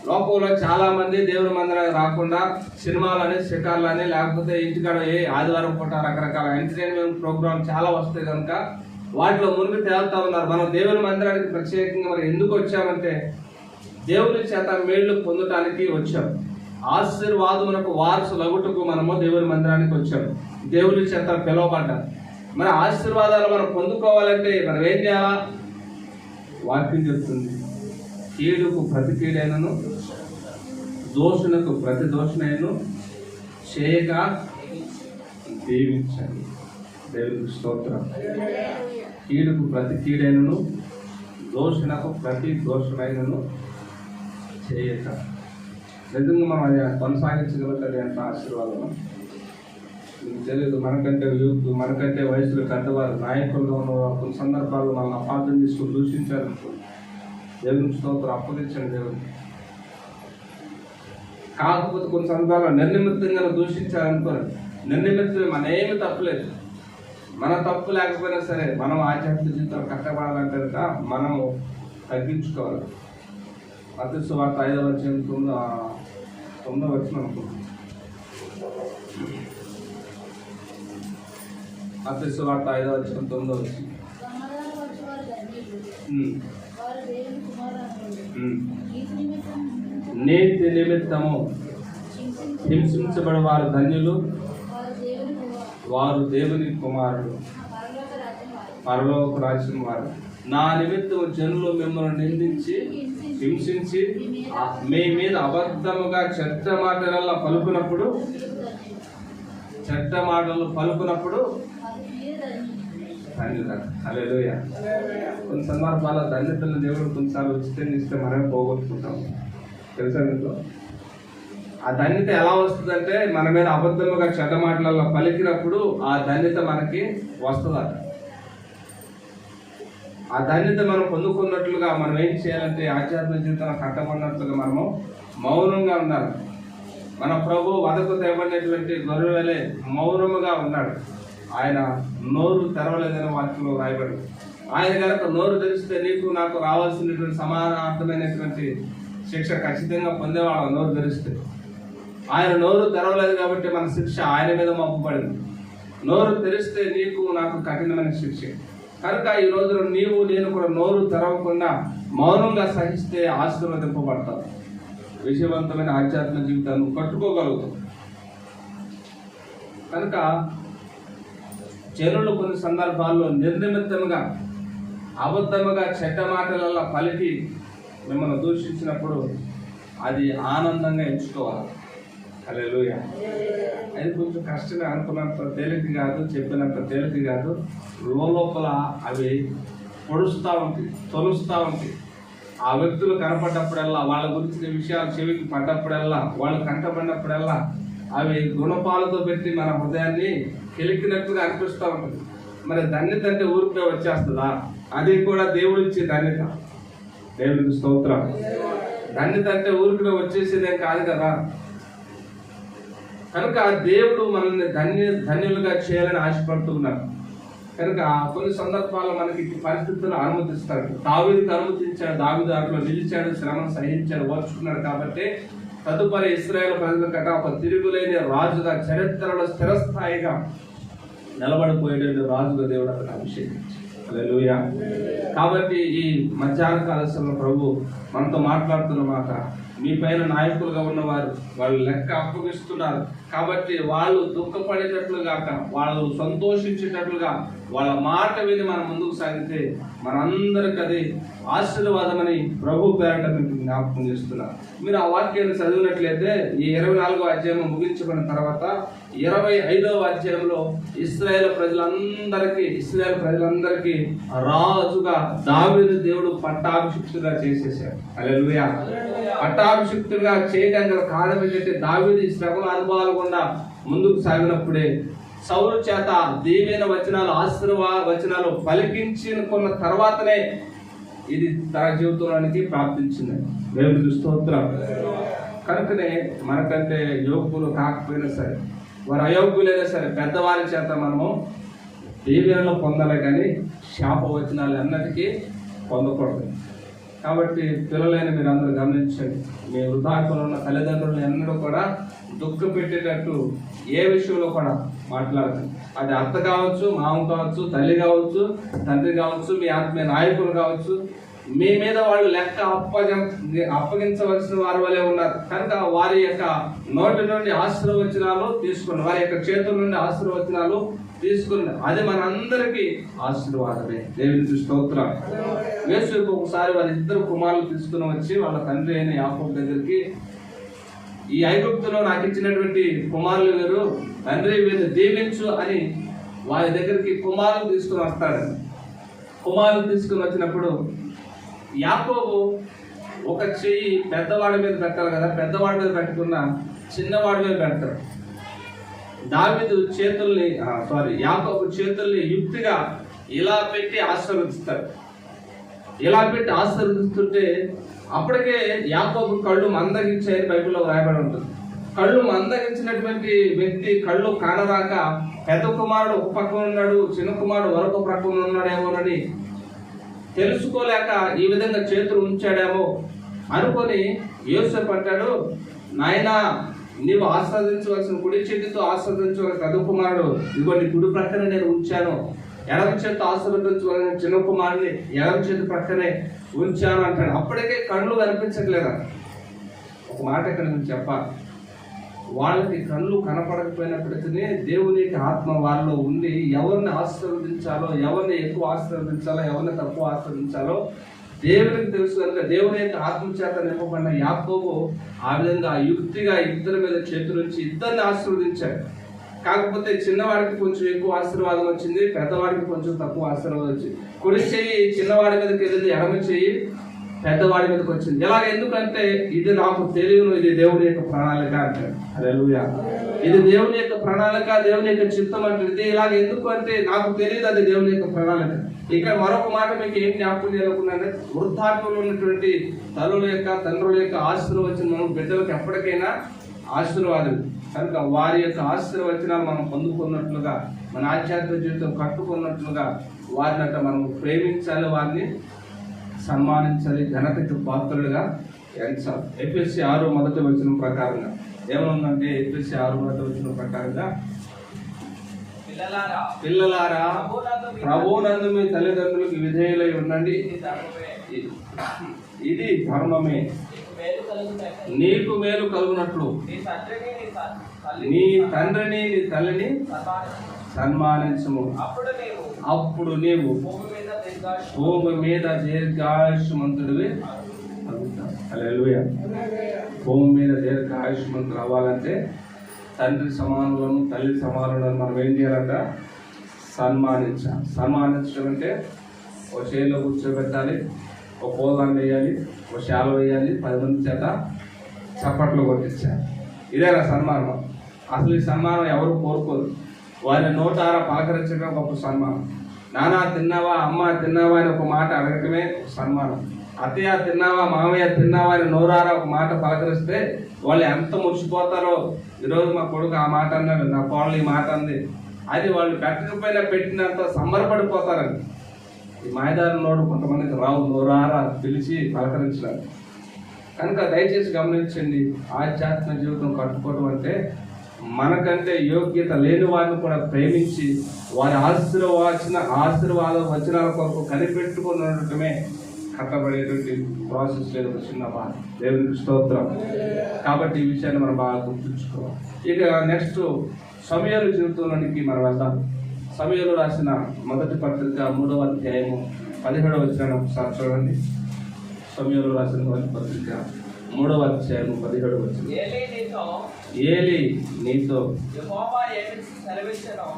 లోకంలో చాలా మంది దేవుని మందిరానికి రాకుండా సినిమాలని, షికార్లని, లేకపోతే ఇంటికాడ ఆదివారం పూట రకరకాల ఎంటర్టైన్మెంట్ ప్రోగ్రామ్ చాలా వస్తాయి కనుక వాటిలో మునిగి తేలుతా ఉన్నారు. మనం దేవుని మందిరానికి ప్రత్యేకంగా మరి ఎందుకు వచ్చామంటే దేవుని చేత మేళ్లు పొందటానికి వచ్చాం. ఆశీర్వాదమునకు వారసులగుటకు మనము దేవుని మందిరానికి వచ్చాం. దేవుని చేత పిలువబడ్డాం. మన ఆశీర్వాదాలు మనం పొందుకోవాలంటే మనం ఏం చేయాలా? వాక్యం చెప్తుంది, కీడుకు ప్రతి కీడైనను దోషునకు ప్రతి దోషనైనను చేయక దీవించండి. దేవునికి స్తోత్రం. కీడుకు ప్రతి కీడైనను దోషునకు ప్రతి దోషమైనను చేయక. నిజంగా మనం అది కొనసాగించగలుగుతుంది ఎంత ఆశీర్వాదం మీకు తెలియదు. మనకంటే యూత్, మనకంటే వయసులో పెద్దవారు, నాయకులుగా ఉన్నవారు కొన్ని సందర్భాల్లో మనల్ని అపార్థం చేసుకుని దూషించారు. దేవుని స్తోత్రం, అప్పగించండి దేవుని. కాకపోతే కొన్ని సందర్భాల్లో నిర్నిమిత్తంగా దూషించారనుకోరు. నిర్నిమిత్తం మన ఏమి తప్పులేదు. మన తప్పు లేకపోయినా సరే మనం ఆధ్యాత్మిక జీవితం కట్టబడాలంటే మనం తగ్గించుకోవాలి. మత్తయి సువార్త 5వ అధ్యాయం 9వ వచనం అనుకుంటున్నాను. మత్తయి సువార్త 5వ అధ్యాయం 9వ వచనం. నీతి నిమిత్తము హింసించబడి వారు ధన్యులు, వారు దేవుని కుమారుడు, పరలోక రాజ్యం వారు. నా నిమిత్తము జనులు మిమ్మల్ని నిందించి హింసించి మీ మీద అబద్ధముగా చెడ్డ మాటలు పలుకున్నప్పుడు హల్లెలూయా. కొన్ని సందర్భాల్లో ధన్యతలను దేవుడు కొన్నిసార్లు ఉచితంగా ఇస్తే మనమే పోగొట్టుకుంటాం. తెలుసా మీకు? ఆ ధన్యత ఎలా వస్తుందంటే మన మీద అబద్ధముగా చెడ్డ మాటలలో పలికినప్పుడు ఆ ధన్యత మనకి వస్తుందట. ఆ ధన్యత మనం పొందుకున్నట్లుగా మనం ఏం చేయాలంటే ఆధ్యాత్మిక జీవితంలో కట్టబడినట్లుగా మనము మౌనంగా ఉండాలి. మన ప్రభు వదకు తేబడినటువంటి గొర్రెలే మౌనముగా ఉన్నాడు. ఆయన నోరు తెరవలేదని వాక్యంలో రాయబడింది. ఆయన కనుక నోరు తెరిస్తే నీకు నాకు రావాల్సినటువంటి సమానార్థమైనటువంటి శిక్ష ఖచ్చితంగా పొందేవాడు నోరు తెరిస్తే. ఆయన నోరు తెరవలేదు కాబట్టి మన శిక్ష ఆయన మీద మోపబడింది. నోరు తెరిస్తే నీకు నాకు కఠినమైన శిక్ష. కనుక ఈ రోజున నీవు నేను కూడా నోరు తెరవకుండా మౌనంగా సహిస్తే ఆశీర్వదింపబడతావు. విజయవంతమైన ఆధ్యాత్మిక జీవితాన్ని కట్టుకోగలుగుతావు. కనుక జనులు కొన్ని సందర్భాల్లో నిర్నిమిత్తముగా అబద్ధముగా చెడ్డ మాటలలో పలికి మిమ్మల్ని దూషించినప్పుడు అది ఆనందంగా ఎంచుకోవాలి. హల్లెలూయా. అది కొంచెం కష్టంగా అనుకున్నంత తేలిక కాదు, చెప్పినంత తేలిక కాదు. లోపల అవి పొడుస్తూ ఉంటాయి, తొలుస్తూ ఉంటాయి. ఆ వ్యక్తులు కనపడ్డప్పుడల్లా, వాళ్ళ గురించిన విషయాలు చెవికి పడ్డప్పుడల్లా, వాళ్ళు కంటపడినప్పుడల్లా అవి గుణపాలతో పెట్టి మన హృదయాన్ని కెలికినట్టుగా అనిపిస్తూ ఉంటుంది. మరి ధన్యత అంటే ఊరికే వచ్చేస్తుందా? అది కూడా దేవుడు ఇచ్చే ధన్యత. దేవుడికి స్తోత్రం. ధన్యత అంటే ఊరికే వచ్చేసేదేం కాదు కదా. కనుక దేవుడు మనల్ని ధన్యులుగా చేయాలని ఆశపడుతున్నారు. కనుక కొన్ని సందర్భాల్లో మనకి పరిస్థితులను అనుమతిస్తాడు. దావీదుకి అనుమతించాడు, దావీదు దాంట్లో నిలిచాడు, శ్రమను సహించాడు, ఓర్చుకున్నాడు. కాబట్టి తదుపరి ఇశ్రాయేలు ప్రజల కట ఒక తిరుగులేని రాజుగా, చరిత్రలో స్థిరస్థాయిగా నిలబడిపోయేటువంటి రాజుగా దేవుడు అతను అభిషేకించాడు. హల్లెలూయా. కాబట్టి ఈ మధ్యాహ్న కాల సమయంలో ప్రభు మనతో మాట్లాడుతున్న మాట, మీ పైన నాయకులుగా ఉన్నవారు వాళ్ళు లెక్క అప్పగిస్తున్నారు. కాబట్టి వాళ్ళు దుఃఖపడేటట్లు గాక, వాళ్ళు సంతోషించేటట్లుగా వాళ్ళ మాట విని మనం ముందుకు సాగితే మనందరికి అది ఆశీర్వాదమని ప్రభు పేరట మీకు జ్ఞాపకం చేస్తున్నారు. మీరు ఆ వాక్యాన్ని చదివినట్లయితే ఈ 24వ అధ్యాయం ముగించబడిన తర్వాత 25వ అధ్యాయంలో ఇశ్రాయేలు ప్రజలందరికీ రాజుగా దావీదు దేవుడు పట్టాభిషిక్తుగా చేసేసాడు. హల్లెలూయా. పట్టాభిషిక్తుగా చేయడానికి గల కారణం ఏంటంటే దావీదు ఈ శ్రమల అనుభవాలు గుండా ముందుకు సాగినప్పుడే సౌలు చేత దీవెన వచనాలు, ఆశీర్వాద వచనాలు పలికించుకున్న తర్వాతనే ఇది తన జీవితంలోనికి ప్రాప్తించింది. దేవుడికి స్తోత్రం. కనుకనే మనకంటే యోగ్యులు కాకపోయినా సరే, వారు అయోగ్యులైనా సరే, పెద్దవారి చేత మనము దీవెనలు పొందాలి, కానీ శాప వచనాలు అన్నిటికీ పొందకూడదు. కాబట్టి పిల్లలైన మీరు అందరూ గమనించండి, మీ వృద్ధాప్యంలో ఉన్న తల్లిదండ్రులను ఎన్నడూ కూడా దుఃఖ పెట్టేటట్టు ఏ విషయంలో కూడా మాట్లాడకండి. అది అత్త కావచ్చు, మామ కావచ్చు, తల్లి కావచ్చు, తండ్రి కావచ్చు, మీ ఆత్మీయ నాయకులు కావచ్చు. మీ మీద వాళ్ళు లెక్క అప్పగించవలసిన వారి వలె ఉన్నారు. కనుక వారి యొక్క నోటి నుండి ఆశీర్వచనాలు తీసుకుని, వారి యొక్క చేతుల నుండి ఆశీర్వచనాలు తీసుకుని, అది మనందరికీ ఆశీర్వాదమే. దేవునికి స్తోత్రం. యేసుకు ఒకసారి వారి 2 కుమారులు తీసుకుని వచ్చి వాళ్ళ తండ్రి అయిన యాకోబు దగ్గరికి, ఈ ఐగుప్తులో నాకు ఇచ్చినటువంటి కుమారులు వీరు, తండ్రి వీరిని దీవించు అని వారి దగ్గరికి కుమారులు తీసుకుని వస్తాడు. కుమారులు తీసుకుని వచ్చినప్పుడు యాకోబు ఒక చెయ్యి పెద్దవాడి మీద పెట్టాలి కదా, పెద్దవాడి మీద పెట్టకుండా చిన్నవాడి మీద పెడతాడు. యాకోబు చేతుల్ని యుక్తిగా ఇలా పెట్టి ఆశీర్వదిస్తాడు. ఇలా పెట్టి ఆశీర్వదిస్తుంటే అప్పటికే యాకోబు కళ్ళు మందగించాయని బైబిల్లో రాయబడి ఉంటుంది. కళ్ళు మందగించినటువంటి వ్యక్తి కళ్ళు కానరాక పెద్ద కుమారుడు ఒక పక్కన ఉన్నాడు, చిన్న కుమారుడు మరొక పక్కన ఉన్నాడేమోనని తెలుసుకోలేక ఈ విధంగా చేతులు ఉంచాడేమో అనుకొని యోసేపు అంటాడు, నాయనా నీవు ఆస్వాదించవలసిన కుడి చేతితో ఆస్వాదించవలసిన పెద్ద కుమారుడు ఇదిగో నీ కుడి ప్రక్కన నేను ఉంచాను, ఎడమ చేతితో ఆస్వాదించవలసిన చిన్న కుమారుని ఎడమ చేతి ప్రక్కనే ఉంచాను అంటాడు. అప్పటికే కళ్ళు కనిపించట్లేదా? ఒక మాట ఇక్కడ నేను చెప్పాలి, వాళ్ళకి కళ్ళు కనపడకపోయినప్పటికీ దేవుని ఆత్మ వాళ్ళలో ఉండి ఎవరిని ఆశీర్వదించాలో, ఎవరిని ఎక్కువ ఆశీర్వదించాలో, ఎవరిని తక్కువ ఆశీర్వదించాలో దేవునికి తెలుసు. కనుక దేవుని యొక్క ఆత్మచేత నింపబడిన యాకోబు ఆ విధంగా యుక్తిగా ఇద్దరి మీద చేతులుంచి ఇద్దరిని ఆశీర్వదించాడు. కాకపోతే చిన్నవాడికి కొంచెం ఎక్కువ ఆశీర్వాదం వచ్చింది, పెద్దవాడికి కొంచెం తక్కువ ఆశీర్వాదం వచ్చింది. కుడి చెయ్యి చిన్నవాడి మీదకి వెళ్ళింది, ఎడమ చెయ్యి పెద్దవాడి మీదకి వచ్చింది. ఎలాగ? ఎందుకంటే ఇది నాకు తెలియను, ఇది దేవుని యొక్క ప్రణాళిక అంటాడు. హల్లెలూయా. ఇది దేవుని యొక్క ప్రణాళిక, దేవుని యొక్క చిత్తం అంటే ఇది ఇలాగ. ఎందుకు అంటే నాకు తెలియదు, అది దేవుని యొక్క ప్రణాళిక. ఇక్కడ మరొక మాట మీకు ఏం జ్ఞాపకం చేయాలనుకున్నానంటే, వృద్ధాప్యంలో ఉన్నటువంటి తల్లుల యొక్క తండ్రుల యొక్క ఆశీర్వచనం బిడ్డలకు ఎప్పటికైనా ఆశీర్వాదం. కనుక వారి యొక్క ఆశీర్వచనాలు మనం పొందుకున్నట్లుగా, మన ఆధ్యాత్మిక జీవితం కట్టుకున్నట్లుగా వారిని అట్లా మనం ప్రేమించాలి, వారిని సన్మానించాలి, ఘనతకి పాత్రులుగా ఎంచాలి. ఎఫెసీ 6:1 ప్రకారంగా ఏమనుందంటే, ఎఫెసీ 6:1 ప్రకారంగా, పిల్లలారా ప్రభువునందు మీ తల్లిదండ్రులకు విధేయులై ఉండండి, ఇది ధర్మమే, నీకు మేలు కలుగునట్లు నీ తండ్రిని నీ తల్లిని సన్మానించము, అప్పుడు నీవు భూమి మీద దీర్ఘాయుష్మంతుడివి అవుతావు. హల్లెలూయా. భూమి మీద దీర్ఘాయుష్మంతుడు అవ్వాలంటే తండ్రి సమానులను తల్లి సమానులను మనం ఏం చేయాలంట? సన్మానించాలి. సన్మానించడం అంటే ఒక చేతిలో కూర్చోబెట్టాలి, ఒక పోదాన్ని వేయాలి, ఒక శాల వేయాలి, 10 మంది చేత చప్పట్లు కొట్టించాలి. ఇదేనా సన్మానం? అసలు ఈ సన్మానం ఎవరు కోరుకోరు. వారిని నోటారా పలకరించడం గొప్ప సన్మానం. నానా తిన్నావా, అమ్మ తిన్నావా అని ఒక మాట అడగటమే ఒక సన్మానం. అత్తయ్య తిన్నావా, మామయ్య తిన్నావా అని నోరారా ఒక మాట పలకరిస్తే వాళ్ళు ఎంత మురిసిపోతారో. ఈరోజు మా కొడుకు ఆ మాట అన్నాడు, నా కోళ్ళు ఈ మాట అంది, అది వాళ్ళు పెట్టకపోయినా పెట్టినంత సంబరపడిపోతారండి. ఈ మాయదారి నోడు కొంతమందికి రావు, నోరారా పిలిచి పలకరించడానికి. కనుక దయచేసి గమనించండి, ఆధ్యాత్మిక జీవితం కట్టుకోవడం అంటే మనకంటే యోగ్యత లేని వారిని కూడా ప్రేమించి వారి ఆశీర్వాద వచనాల కొరకు కనిపెట్టుకుని ఉండటమే కట్టబడేటువంటి ప్రాసెస్ లేదు. ఒక చిన్న మాట. దేవునికి స్తోత్రం. కాబట్టి ఈ విషయాన్ని మనం బాగా గుర్తుంచుకోవాలి. ఇక నెక్స్ట్ సమూయేలు జీవితంలోనికి మనం వెళ్దాం. సమూయేలు రాసిన మొదటి పత్రిక 3వ అధ్యాయము 17వ వచనం ఒకసారి చూడండి. సమూయేలు రాసిన మొదటి పత్రిక 3వ అధ్యాయము 17వ వచనం. ఏలీ నీతో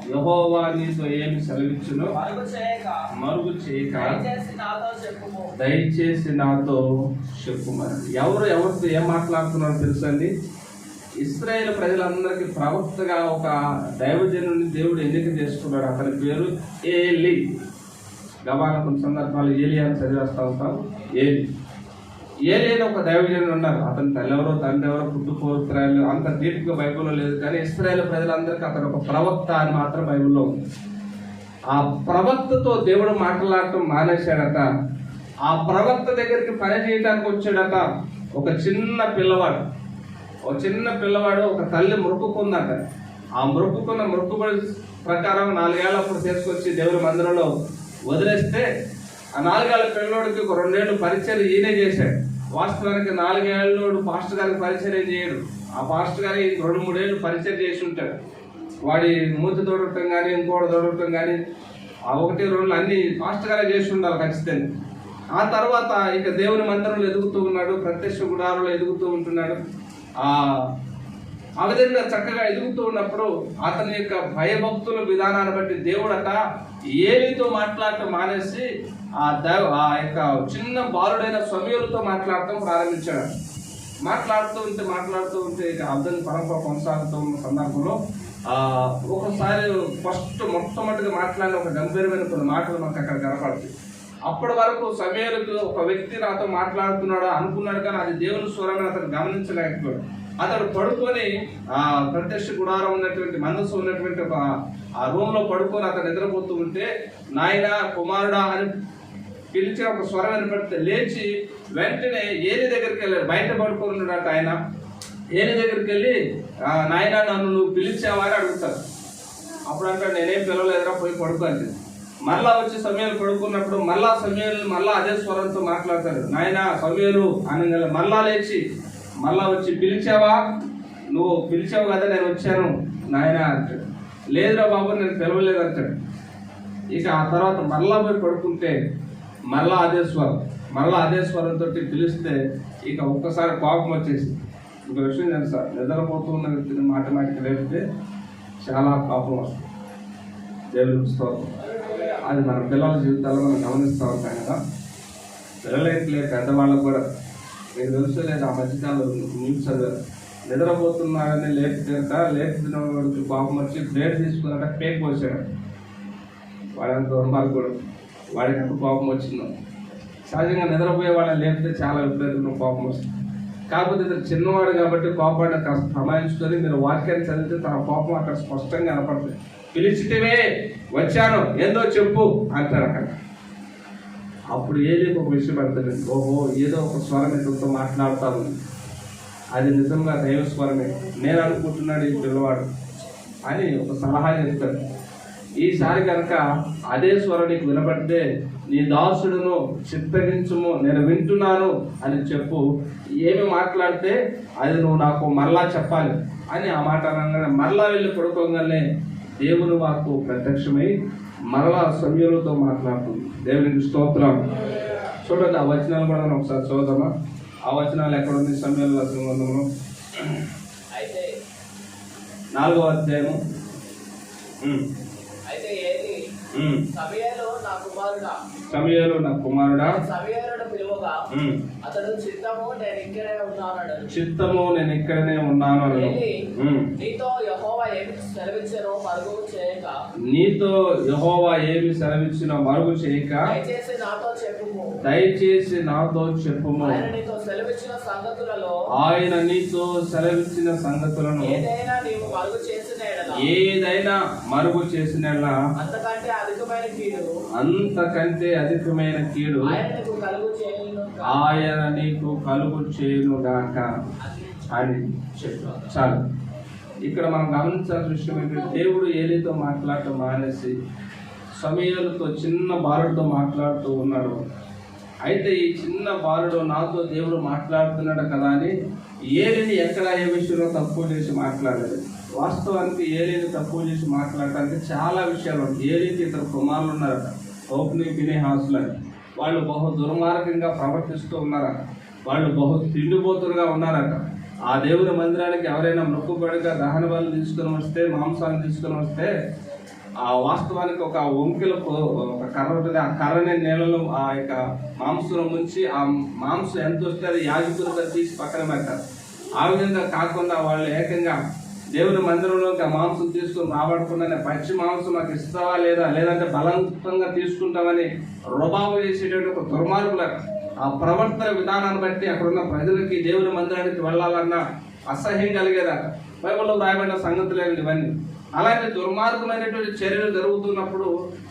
యెహోవా నీతో ఏమి సెలవిచ్చును మరుగు చేయక దయచేసి నాతో చెప్పుమని. ఎవరితో ఏం మాట్లాడుతున్నారో తెలుసండి? ఇశ్రాయేలు ప్రజలందరికీ ప్రవక్తగా ఒక దైవజనుడిని దేవుడు ఎన్నిక చేసుకున్నాడు. అతని పేరు ఏలీ. గబాల కొన్ని సందర్భాలు ఏలీ అని చదివేస్తూ ఉంటాం. ఏలీ అని ఒక దైవజనుడు ఉన్నారు. అతని తల్లి ఎవరో తండ్రి ఎవరో పుట్టుపోతురాలు అంత డీప్గా బైబిల్లో లేదు, కానీ ఇశ్రాయేలు ప్రజలందరికీ అతను ఒక ప్రవక్త అని మాత్రం బైబిల్లో ఉంది. ఆ ప్రవక్తతో దేవుడు మాట్లాడటం మానేశాడట. ఆ ప్రవక్త దగ్గరికి పని చేయడానికి వచ్చాడట ఒక చిన్న పిల్లవాడు. ఒక తల్లి మొక్కుకుందట. ఆ మొక్కుబడి ప్రకారం 4 ఏళ్ళప్పుడు తీసుకొచ్చి దేవుని మందిరంలో వదిలేస్తే ఆ 4 ఏళ్ల పిల్లోడికి ఒక 2 ఏళ్ళు పరిచయం ఈయనే చేశాడు. వాస్తవానికి 4 ఏళ్ళోడు పాస్టర్ గారికి పరిచయం చేయడు. ఆ పాస్టర్ గారి 2-3 ఏళ్ళు పరిచయం చేసి ఉంటాడు. వాడి మూతి తోడటం కానీ ఇంకోటి తోడటం కానీ ఆ 1-2 అన్ని పాస్టర్ గారే చేసి ఉండాలి ఖచ్చితంగా. ఆ తర్వాత ఇక దేవుని మందిరంలో ఎదుగుతూ ఉన్నాడు, ప్రత్యక్ష గుడారంలో ఎదుగుతూ ఉంటున్నాడు. ఆ విధంగా చక్కగా ఎదుగుతూ ఉన్నప్పుడు అతని యొక్క భయభక్తుల విధానాన్ని బట్టి దేవుడట ఏలీతో మాట్లాడటం మానేసి ఆ యొక్క చిన్న బాలుడైన సమూయేలుతో మాట్లాడటం ప్రారంభించాడు. మాట్లాడుతూ ఉంటే ఇక అర్థం పరంపర కొనసాగుతూ ఉన్న సందర్భంలో ఒకసారి మొట్టమొదటిగా మాట్లాడిన ఒక గంభీరమైన కొన్ని మాటలు మనకు అక్కడ కనపడుతుంది. అప్పటి వరకు సమూయేలుకు ఒక వ్యక్తి నాతో మాట్లాడుతున్నాడా అనుకున్నాడు, కానీ అది దేవుని స్వరమని అతను గమనించలేకపోయాడు. అతడు పడుకొని ఆ ప్రత్యక్ష గుడారం ఉన్నటువంటి మనసు ఉన్నటువంటి ఆ రూమ్ లో పడుకొని అతను నిద్రపోతూ ఉంటే నాయనా కుమారుడా అని పిలిచి ఒక స్వరం వినపడితే లేచి వెంటనే ఏలి దగ్గరికి వెళ్ళాడు. బయట పడుకొని ఉన్నాడట ఆయన. ఏలి దగ్గరికి వెళ్ళి నాయనా నన్ను నువ్వు పిలిచావా అని అడుగుతాడు. అప్పుడు అంటాడు నేనేం పిలవలేదురా, పోయి పడుకోండి. మళ్ళా వచ్చి సమూయేలు పడుకున్నప్పుడు మళ్ళా అదే స్వరంతో మాట్లాడతాడు. నాయనా సమూయేలు అని మళ్ళా లేచి మళ్ళా వచ్చి పిలిచావా, నువ్వు పిలిచావు కదా నేను వచ్చాను నాయనా అంటాడు. లేదురా బాబు నేను పిలవలేదు అంటాడు. ఇక ఆ తర్వాత మళ్ళా పోయి పడుకుంటే మళ్ళా అదే స్వరంతో పిలిస్తే ఇక ఒక్కసారి కోపం వచ్చేసి ఒక విషయం తెలుసా, నిద్రపోతూ ఉన్న వ్యక్తిని మాటమాటికి లేపితే చాలా కోపం వస్తుంది. దేవుని స్తోత్రం. అది మన పిల్లల జీవితాల్లో మనం గమనిస్తూ ఉంటాం కదా. పిల్లలకి లేదు, పెద్దవాళ్ళకు కూడా. మీకు తెలుసు లేదు, ఆ మధ్యకాలంలో న్యూస్ చదివారు, నిద్రపోతున్నారని లేపుతున్న వాడికి కోపం వచ్చి ప్లేట్ తీసుకున్నాక పేక్ పోసాడు. వాడంత దుర్మార్గుడు, వాడికి అంత కోపం వచ్చిందో. సహజంగా నిద్రపోయే వాళ్ళని లేపితే చాలా విపరీతంగా కోపం వస్తుంది. కాకపోతే ఇతను చిన్నవాడు కాబట్టి కోపాన్ని కాస్త ప్రమాయించుకొని మీరు వాక్యాన్ని చదివితే తన కోపం అక్కడ స్పష్టంగా కనపడుతుంది. పిలిచితివే, వచ్చాను, ఏందో చెప్పు అంటారు అక్కడ. అప్పుడు ఏలికి ఒక విషయం అర్థమైంది. ఓహో, ఏదో ఒక స్వరం ఇతనితో మాట్లాడుతూ ఉంది, అది నిజంగా దైవ స్వరమే, నేను అనుకుంటున్నాడు ఈ పిల్లవాడు అని ఒక సలహా చెప్తాడు. ఈసారి కనుక అదే స్వరం నీకు వినపడితే నీ దాసుడును చిత్తగించుము, నేను వింటున్నాను అని చెప్పు. ఏమి మాట్లాడితే అది నువ్వు నాకు మరలా చెప్పాలి అని ఆ మాట అనగానే మరలా వెళ్ళి పడుకోగానే దేవుని వాక్కు ప్రత్యక్షమై మరలా సమూయేలుతో మాట్లాడుతుంది. దేవునికి స్తోత్రం. చూడండి, ఆ వచనాలు కూడా మనం ఒకసారి చూద్దామా? ఆ వచనాలు ఎక్కడ ఉంది? సమూయేలు రాసిన గ్రంథంలో 4వ అధ్యాయము. అయితే ఏలీ, సమూయేలు నా కుమారుడా, సమూయేలును పిలువగా అతడు చిత్తము నేను ఇక్కడే ఉన్నానన్నాడు. చిత్తము నేను ఇక్కడనే ఉన్నాను. నీతో యెహోవా ఏమి సెలవిచ్చినో మరుగు చేయక, నీతో యెహోవా ఏమి సెలవిచ్చినో మరుగు చేయక దయచేసి నాతో చెప్పుము, దయచేసి నాతో చెప్పుము. ఆయన నీతో సెలవిచ్చిన సంగతులలో, ఆయన నీతో సెలవిచ్చిన సంగతులను ఏదైనా నీవు మరుగు చేసిన ఎడల, ఏదైనా మరుగు చేసిన ఎడల అంతకంటే అధికమైన కీడు, అంతకంటే అధికమైన కీడు ఆయన నీకు కలుగు చేయును, ఆయన నీకు కలుగు చేయునుగాక అని చెప్పారు. చాలు. ఇక్కడ మనం గమనించాల్సిన విషయం ఏంటంటే దేవుడు ఏలీతో మాట్లాడటం మానేసి సమూయేలుతో, చిన్న బాలుడితో మాట్లాడుతూ ఉన్నాడు. అయితే ఈ చిన్న బాలుడు నాతో దేవుడు మాట్లాడుతున్నాడు కదా అని ఏలిని ఎక్కడ ఏ విషయంలో తక్కువ చేసి మాట్లాడలేదు. వాస్తవానికి ఏలిని తక్కువ చేసి మాట్లాడటానికి చాలా విషయాలు ఉంటాయి. ఏలికి ఇద్దరు కుమారులు ఉన్నారట, హోప్ని, ఫీనెహాసులు అని. వాళ్ళు బహు దుర్మార్గంగా ప్రవర్తిస్తూ ఉన్నారట. వాళ్ళు బహు తిండిపోతులుగా ఉన్నారట. ఆ దేవుని మందిరానికి ఎవరైనా మొక్కుబడిగా దహన బలులు తీసుకొని వస్తే, మాంసాన్ని తీసుకొని వస్తే, ఆ వాస్తవానికి ఒక వంకెలకు ఒక కర్ర ఉంటుంది. ఆ కర్రని నీళ్ళలో ఆ యొక్క మాంసం ముంచి ఆ మాంసం ఎంత వస్తే అది యాజకులుగా తీసి పక్కన పెట్టారు. ఆ విధంగా కాకుండా వాళ్ళు ఏకంగా దేవుని మందిరంలోకి ఆ మాంసం తీసుకుని రాబడకుండానే పచ్చి మాంసం మాకు ఇస్తావా లేదా, లేదంటే బలవంతంగా తీసుకుంటామని రుబాబు చేసేటువంటి ఒక దుర్మార్గుల ఆ ప్రవర్తన విధానాన్ని బట్టి అక్కడున్న ప్రజలకి దేవుని మందిరానికి వెళ్ళాలన్న అసహ్యం కలిగేదా. బైబిల్లో రాయబడిన సంగతులేండి ఇవన్నీ. అలాంటి దుర్మార్గమైనటువంటి చర్యలు జరుగుతున్నప్పుడు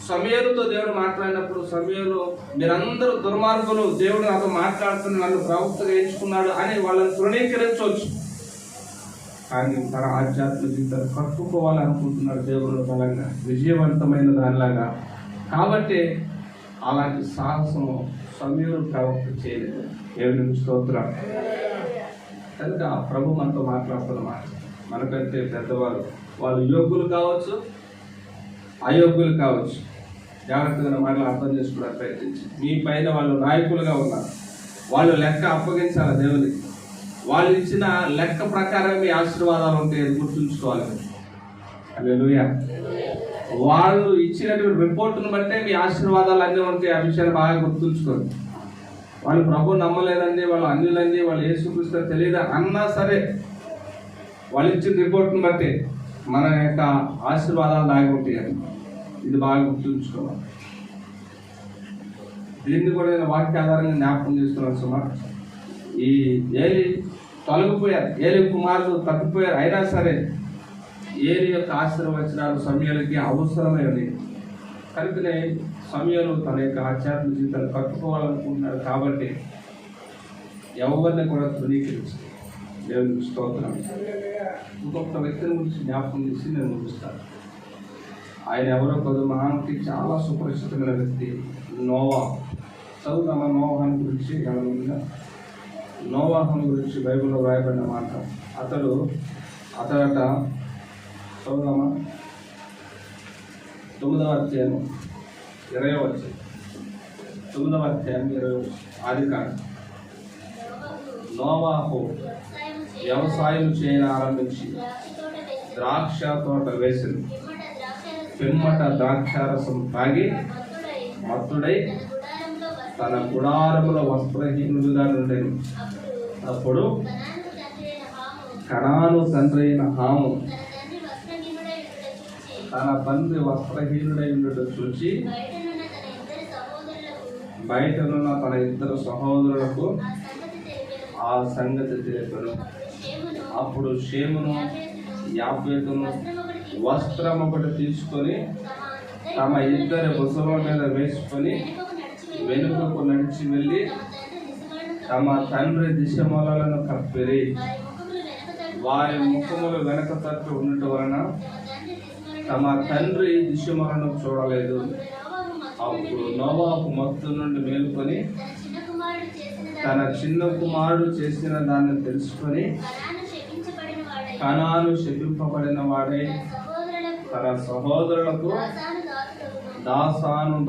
సమూయేలుతో దేవుడు మాట్లాడినప్పుడు సమూయేలు, మీరందరూ దుర్మార్గులు, దేవుడు నాతో మాట్లాడుతున్న, నన్ను ప్రవక్తగా ఎంచుకున్నాడు అని వాళ్ళని తృణీకరించవచ్చు. కానీ తన ఆధ్యాత్మిక జీవితాన్ని కట్టుకోవాలనుకుంటున్నాడు దేవుడు బలంగా, విజయవంతమైన దానిలాగా. కాబట్టి అలాంటి సాహసము సమూయేలు ప్రవక్త చేయలేదు. దేవునికి స్తోత్రం. కనుక ప్రభు మనతో మాట్లాడుతున్న మాట, మనకంటే పెద్దవారు, వాళ్ళు యోగ్యులు కావచ్చు, అయోగ్యులు కావచ్చు, జాగ్రత్తగా మాటలు అర్థం చేసుకోవడానికి ప్రయత్నించి, మీ పైన వాళ్ళు నాయకులుగా ఉన్నారు, వాళ్ళు లెక్క అప్పగించాలి దేవునికి. వాళ్ళు ఇచ్చిన లెక్క ప్రకారం మీ ఆశీర్వాదాలు ఉంటాయి, అది గుర్తుంచుకోవాలి. హల్లెలూయా. వాళ్ళు ఇచ్చినటువంటి రిపోర్టును బట్టే మీ ఆశీర్వాదాలు అన్నీ ఉంటాయి. ఆ విషయాన్ని బాగా గుర్తుంచుకోండి. వాళ్ళు ప్రభు నమ్మలేదండి, వాళ్ళు అన్యులండి, వాళ్ళు యేసుక్రీస్తు తెలియదా అన్నా సరే, వాళ్ళు ఇచ్చిన రిపోర్ట్ని బట్టి మన యొక్క ఆశీర్వాదాలు దాగి ఉంటాయని ఇది బాగా గుర్తుంచుకోవాలి. దీన్ని కూడా నేను వాక్య ఆధారంగా జ్ఞాపకం చేస్తున్నాను సుమా. ఈ ఏలి తొలగిపోయారు, ఏలి కుమారులు తప్పిపోయారు, అయినా సరే ఏలి యొక్క ఆశీర్వచనాలు సమూయేలుకి అవసరమైనవి. కనుకనే సమూయేలు తన యొక్క ఆధ్యాత్మిక జీవితాన్ని కట్టుకోవాలనుకుంటున్నాడు. కాబట్టి ఎవరిని కూడా తృణీకరించారు. దేవునికి స్తోత్రం. ఇంకొక వ్యక్తిని గురించి జ్ఞాపకం చేసి నేను ముగిస్తాను. ఆయన ఎవరో కాదు, మహానికి చాలా సుపరిచితమైన వ్యక్తి నోవా. చదువుదామా నోవాహుని గురించి? గమనిందా? నోవాహుని గురించి బైబిల్లో రాయబడిన మాట. అతడట చదువుదామా 9వ అధ్యాయం 20వ వచనం. 9వ అధ్యాయం 20 ఆదికాండం. నోవాహు వ్యవసాయం చేయని ఆరంభించి ద్రాక్ష తోట వేసింది. పిమ్మట ద్రాక్షారసం తాగి మత్తుడై తన గుడారములో వస్త్రహీనుడుగా నుండెను. అప్పుడు కనాను తండ్రి అయిన హాము తన తండ్రి వస్త్రహీనుడై ఉండటం చూచి బయటనున్న తన ఇద్దరు సహోదరులకు ఆ సంగతి తెలిపాను. అప్పుడు షేమును యాఫేతును వస్త్రం ఒకటి తీసుకొని తమ ఇద్దరి భుజముల మీద వేసుకొని వెనుకకు నడిచి వెళ్ళి తమ తండ్రి దిశమూలలను కప్పిరి. వారి ముఖములు వెనక తట్టు ఉండటం వలన తమ తండ్రి దిశమూలను చూడలేదు. అప్పుడు నోవాహు మత్తు నుండి మేలుకొని తన చిన్న కుమారుడు చేసిన దాన్ని తెలుసుకొని కనాను శపింపబడిన వాడై తన సహోదరులకు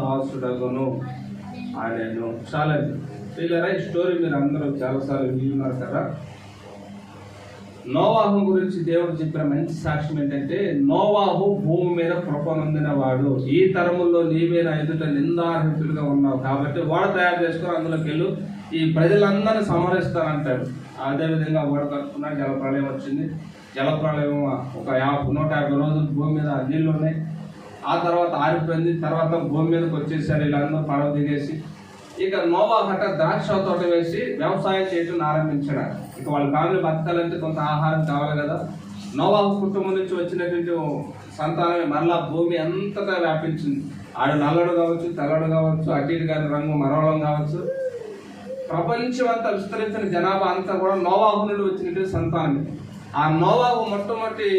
దాసుడగును ఆయనను. చాలండి పిల్లరా, ఈ స్టోరీ మీరు అందరూ చాలాసార్లు విన్నారు కదా. నోవాహు గురించి దేవుడు చెప్పిన మంచి సాక్ష్యం ఏంటంటే, నోవాహు భూమి మీద కృప నొందిన వాడు, ఈ తరముల్లో నీవే నా ఎదుట నిందారహితులుగా ఉన్నావు కాబట్టి వాడు తయారు చేసుకుని అందులోకి వెళ్ళు, ఈ ప్రజలందరినీ సంహరిస్తానంటాడు. అదేవిధంగా వాడు కట్టుకున్నా జలప్రళయం వచ్చింది. జలప్రళయం ఒక 150 రోజులు భూమి మీద నీళ్ళు ఉన్నాయి. ఆ తర్వాత ఆరిపోయింది. తర్వాత భూమి మీదకి వచ్చేసారు వీళ్ళందరూ పడవ దిగేసి. ఇక నోవాహు హఠ ద్రాక్ష తోట వేసి వ్యవసాయం చేయడం ఆరంభించాడు. ఇక వాళ్ళ ఫ్యామిలీ బతకాలంటే కొంత ఆహారం కావాలి కదా. నోవాహు కుటుంబం నుంచి వచ్చినటువంటి సంతానమే మరలా భూమి అంతటా వ్యాపించింది. ఆడు నల్లడు కావచ్చు, తెల్లడు కావచ్చు, అటు ఇటు గారి రంగు మరోళం కావచ్చు, ప్రపంచం అంతా విస్తరించిన జనాభా అంతా కూడా నోవాహు నుండి వచ్చినటువంటి సంతానమే. ఆ నోవాహు మొట్టమొదటి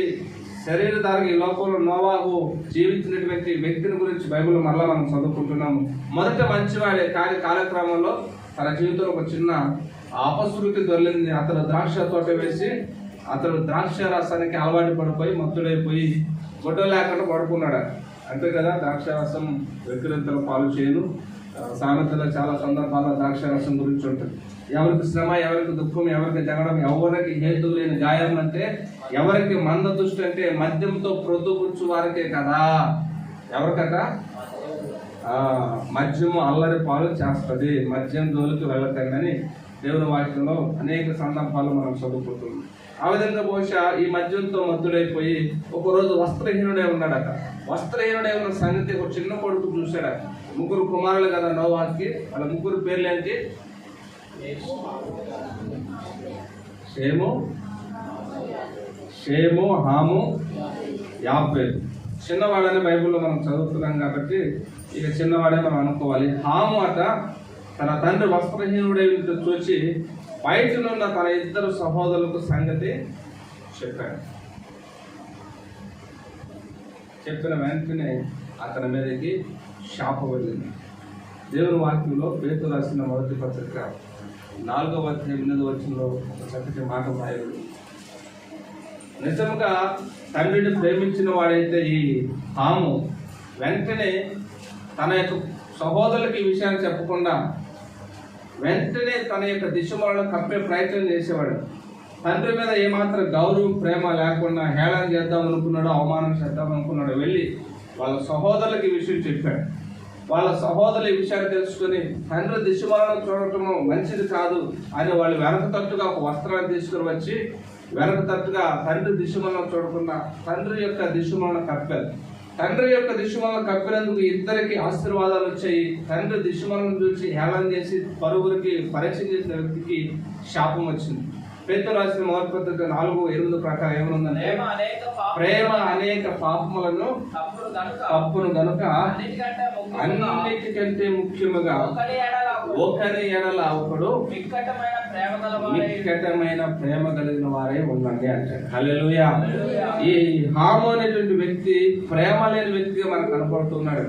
శరీరధారికి ఈ లోకంలో నోవాహు జీవించినటువంటి వ్యక్తిని గురించి బైబిల్ మరలా మనం చదువుకుంటున్నాము. మొదట మంచివాడే, కానీ కాలక్రమంలో తన జీవితంలో ఒక చిన్న అపశృతి దొరికింది. అతను ద్రాక్ష తోట వేసి అతను ద్రాక్ష రసానికి అలవాటు పడిపోయి మత్తుడైపోయి గుడ్డ లేకుండా పడుకున్నాడు. అంతే కదా, ద్రాక్ష రసం వ్యక్తిగతల పాలు చేయను. సామెతలో చాలా సందర్భాల్లో ద్రాక్ష రసం గురించి ఉంటుంది. ఎవరికి శ్రమ, ఎవరికి దుఃఖం, ఎవరికి జగడం, ఎవరికి హేతు లేని గాయం అంటే, ఎవరికి మంద దుష్టి అంటే మద్యంతో ప్రొద్దుపుచ్చు వారికే కదా. ఎవరికట? మద్యము అల్లరి పాలు చేస్తుంది, మద్యం జోలికి వెళ్ళకండి దేవుని వాక్యంలో అనేక సందర్భాలు మనం చదువుకుంటున్నాం. ఆ విధంగా బహుశా ఈ మద్యంతో మత్తుడైపోయి ఒకరోజు వస్త్రహీనుడే ఉన్నాడట. వస్త్రహీనుడే ఉన్న సంగతి ఒక చిన్న కొడుకు చూశాడట. 3 కుమారులు కదా నోవాహుకి. వాళ్ళ 3 పేర్లు ఏంటి? షేము, హాము, యాఫేతు. చిన్నవాడని బైబిల్లో మనం చదువుతున్నాం కాబట్టి ఇక చిన్నవాడే మనం అనుకోవాలి. హాము అట తన తండ్రి వస్త్రహీనుడే చూచి బయటనున్న తన 2 సహోదరులకు సంగతి చెప్పాడు. చెప్పిన వెంటనే అతని మీదకి శాపం వెళ్ళింది. దేవుని వాక్యంలో పేతురు రాసిన మొదటి పత్రిక 4వ అధ్యాయం 8వ వచనంలో ఒక చక్కటి మాట రాయబడింది. నిజంగా తండ్రిని ప్రేమించిన వాడైతే ఈ హాము వెంటనే తన యొక్క సహోదరులకు ఈ విషయాన్ని చెప్పకుండా వెంటనే తన యొక్క దిశమలను కప్పే ప్రయత్నం చేసేవాడు. తండ్రి మీద ఏమాత్రం గౌరవం, ప్రేమ లేకుండా హేళన చేద్దాం అనుకున్నాడు, అవమానం చేద్దాం అనుకున్నాడు. వెళ్ళి వాళ్ళ సహోదరులకు ఈ విషయం చెప్పాడు. వాళ్ళ సహోదరులు ఈ విషయాన్ని తెలుసుకుని తండ్రి దిశమలను చూడటం మంచిది కాదు అని వాళ్ళు వెనక తట్టుగా ఒక వస్త్రాన్ని తీసుకుని వచ్చి వెనక తట్టుగా తండ్రి దిశమలను చూడకుండా తండ్రి యొక్క దిశమలను కప్పారు. తండ్రి యొక్క దిశమలను కప్పినందుకు ఇద్దరికి ఆశీర్వాదాలు వచ్చాయి. తండ్రి దిశమలను చూసి హేళన చేసి పరుగురికి పరీక్ష చేసిన వ్యక్తికి శాపం వచ్చింది. పేతురు రాసిన మొదటి పత్రిక 4:8 ప్రకారం ఏమనుందంటే, ప్రేమ అనేక పాపములను తప్పును గనుక అన్నిటికంటే ముఖ్యముగా ఒకరి ఎడల ఒకడు మిక్కటమైన ప్రేమ కలిగిన వారే ఉండండి అంటాడు. హల్లెలూయా. ఈ హాము అనేటువంటి వ్యక్తి ప్రేమ లేని వ్యక్తిగా మనకు కనపడుతున్నాడు.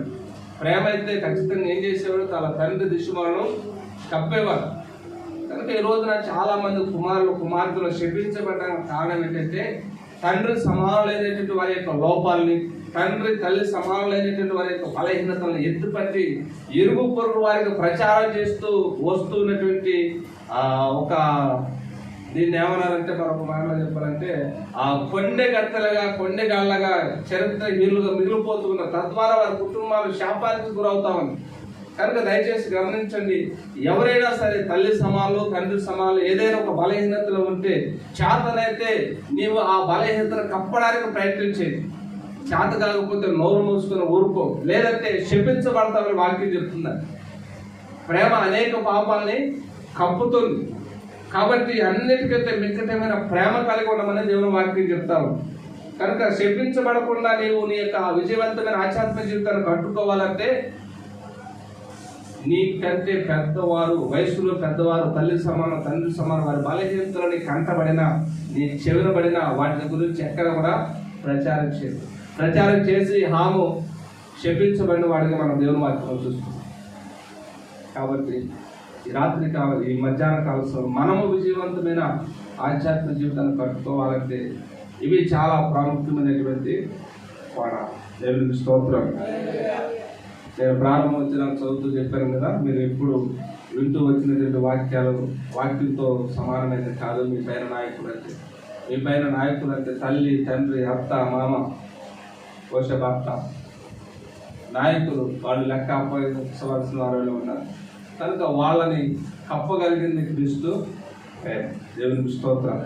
ప్రేమ అయితే ఖచ్చితంగా ఏం చేసేవాడు? తన తండ్రి దిశమలను కప్పేవాడు. కనుక ఈ రోజున చాలా మంది కుమార్తెలు శపించబడడానికి కారణం ఏంటంటే, తండ్రి సమానమైనటువంటి వారి యొక్క లోపాలని, తండ్రి తల్లి సమానమైనటువంటి వారి యొక్క బలహీనతలను ఎత్తుపట్టి ఇరుగు పొరుగు వారికి ప్రచారం చేస్తూ వస్తున్నటువంటి ఒక దీన్ని ఏమన్నారంటే, మరొక మాటలో చెప్పాలంటే కొండె గత్తలుగా కొండె గాళ్ళగా చరిత్ర హీరులుగా మిగిలిపోతున్నారు. తద్వారా వారి కుటుంబాలు శాపానికి గురవుతామని. కనుక దయచేసి గమనించండి, ఎవరైనా సరే తల్లి సమాలు, తండ్రి సమాలు ఏదైనా ఒక బలహీనతలో ఉంటే చేతనైతే నీవు ఆ బలహీనతను కప్పడానికి ప్రయత్నించేది. చేత కాకపోతే నోరు మూసుకొని ఊరుకో, లేదంటే శపించబడతామని వాక్యం చెప్తుంది. ప్రేమ అనేక పాపాలని కప్పుతుంది. కాబట్టి అన్నిటికంటే మిక్కటమైన ప్రేమ కలిగి ఉండమని దేవుని వాక్యం చెప్తాము. కనుక శపించబడకుండా నీవు నీ యొక్క విజయవంతమైన ఆధ్యాత్మిక జీవితాన్ని కట్టుకోవాలంటే నీకంటే పెద్దవారు, వయసులో పెద్దవారు, తల్లి సమానం, తండ్రి సమానం, వారి బలహీనతలు నీ కంటబడిన, నీ చెవిన పడిన వాటి గురించి ఎక్కడ కూడా ప్రచారం చేసి హాము శపించబడిన వాడిగా మనం దేవుని వాక్యం చూస్తున్నాం. కాబట్టి ఈ రాత్రి కాలం, ఈ మధ్యాహ్న కాలం మనము విజయవంతమైన ఆధ్యాత్మిక జీవితాన్ని కట్టుకోవాలంటే ఇవి చాలా ప్రాముఖ్యమైనటువంటి పాఠాలు. దేవునికి స్తోత్రం. నేను ప్రారంభం వచ్చిన చదువుతూ చెప్పాను కదా, మీరు ఎప్పుడు వింటూ వచ్చినటువంటి వాక్యంతో సమానమైనది కాదు. మీ పైన నాయకులు అంటే తల్లి, తండ్రి, అత్త, మామ, కోశ భర్త, నాయకులు. వాళ్ళు లెక్క అప్పగించవలసిన వారిలో ఉన్నారు. కనుక వాళ్ళని కప్పగలిగింది క్రీస్తు. దేవునికి స్తోత్రం.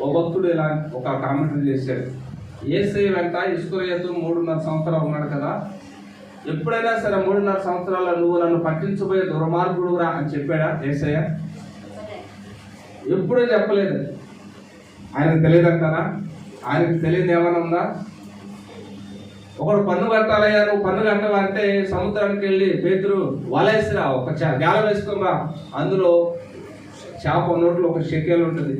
ఓ భక్తుడు ఇలా ఒక కామెంటరీ చేశాడు. యేసయ్య వెంట ఇస్కరియోతు 3.5 సంవత్సరాలు ఉన్నాడు కదా, ఎప్పుడైనా సరే 3.5 సంవత్సరాల నువ్వు నన్ను పట్టించబోయే దుర్మార్గుడురా అని చెప్పాడా యేసయ్య? ఎప్పుడూ చెప్పలేదు. ఆయనకు తెలియదంటారా? ఆయనకు తెలియదు ఏమైనా ఉందా? ఒకడు పన్ను కట్టాలయ్యా, నువ్వు పన్ను కట్టాలంటే సముద్రానికి వెళ్ళి పేతురు వలేసిరా, ఒక గాల వేసుకోమా, అందులో చేప నోట్లో 1 షెకేలు ఉంటుంది,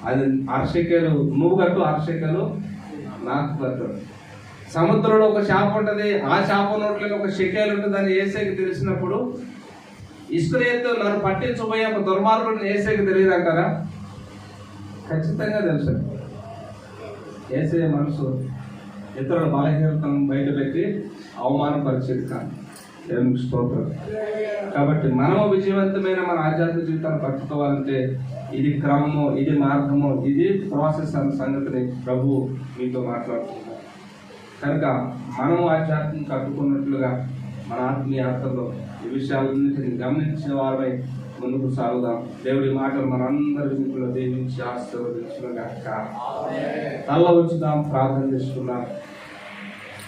అది 6 షెకేలు నువ్వు కట్టు, 6 షెకేలు నాకు కట్టు. సముద్రంలో ఒక చేప ఉంటుంది, ఆ చేప నోట్లో 1 షెకేలు ఉంటుంది అని యేసయ్యకి తెలిసినప్పుడు ఇస్కరియోతు నన్ను పట్టించబోయే ఒక దుర్మార్గుడిని యేసయ్యకి తెలియదు అంటారా? ఖచ్చితంగా తెలుసు. యేసయ్య మనసు ఇతరుల బలహీనతను బయటపెట్టి అవమానపరిచేది కాదు. దేవునికి స్తోత్రం. కాబట్టి మనము విజయవంతమైన మన ఆధ్యాత్మిక జీవితాన్ని పట్టుకోవాలంటే ఇది క్రమము, ఇది మార్గము, ఇది ప్రాసెస్ అన్న సంగతిని ప్రభు మీతో మాట్లాడుతున్నారు. కనుక మనము ఆధ్యాత్మిక కట్టుకున్నట్లుగా మన ఆత్మీయ యాత్రలో ఈ విషయాలన్నింటినీ గమనించిన వారమై ముందుకు సాగుదాం. దేవుడి మాటలు మనందరి వినికిలో దీవించి ఆశీర్వదించుగాక. తల్ల ఉంచుదాం, ప్రార్థన చేసుకుందాం.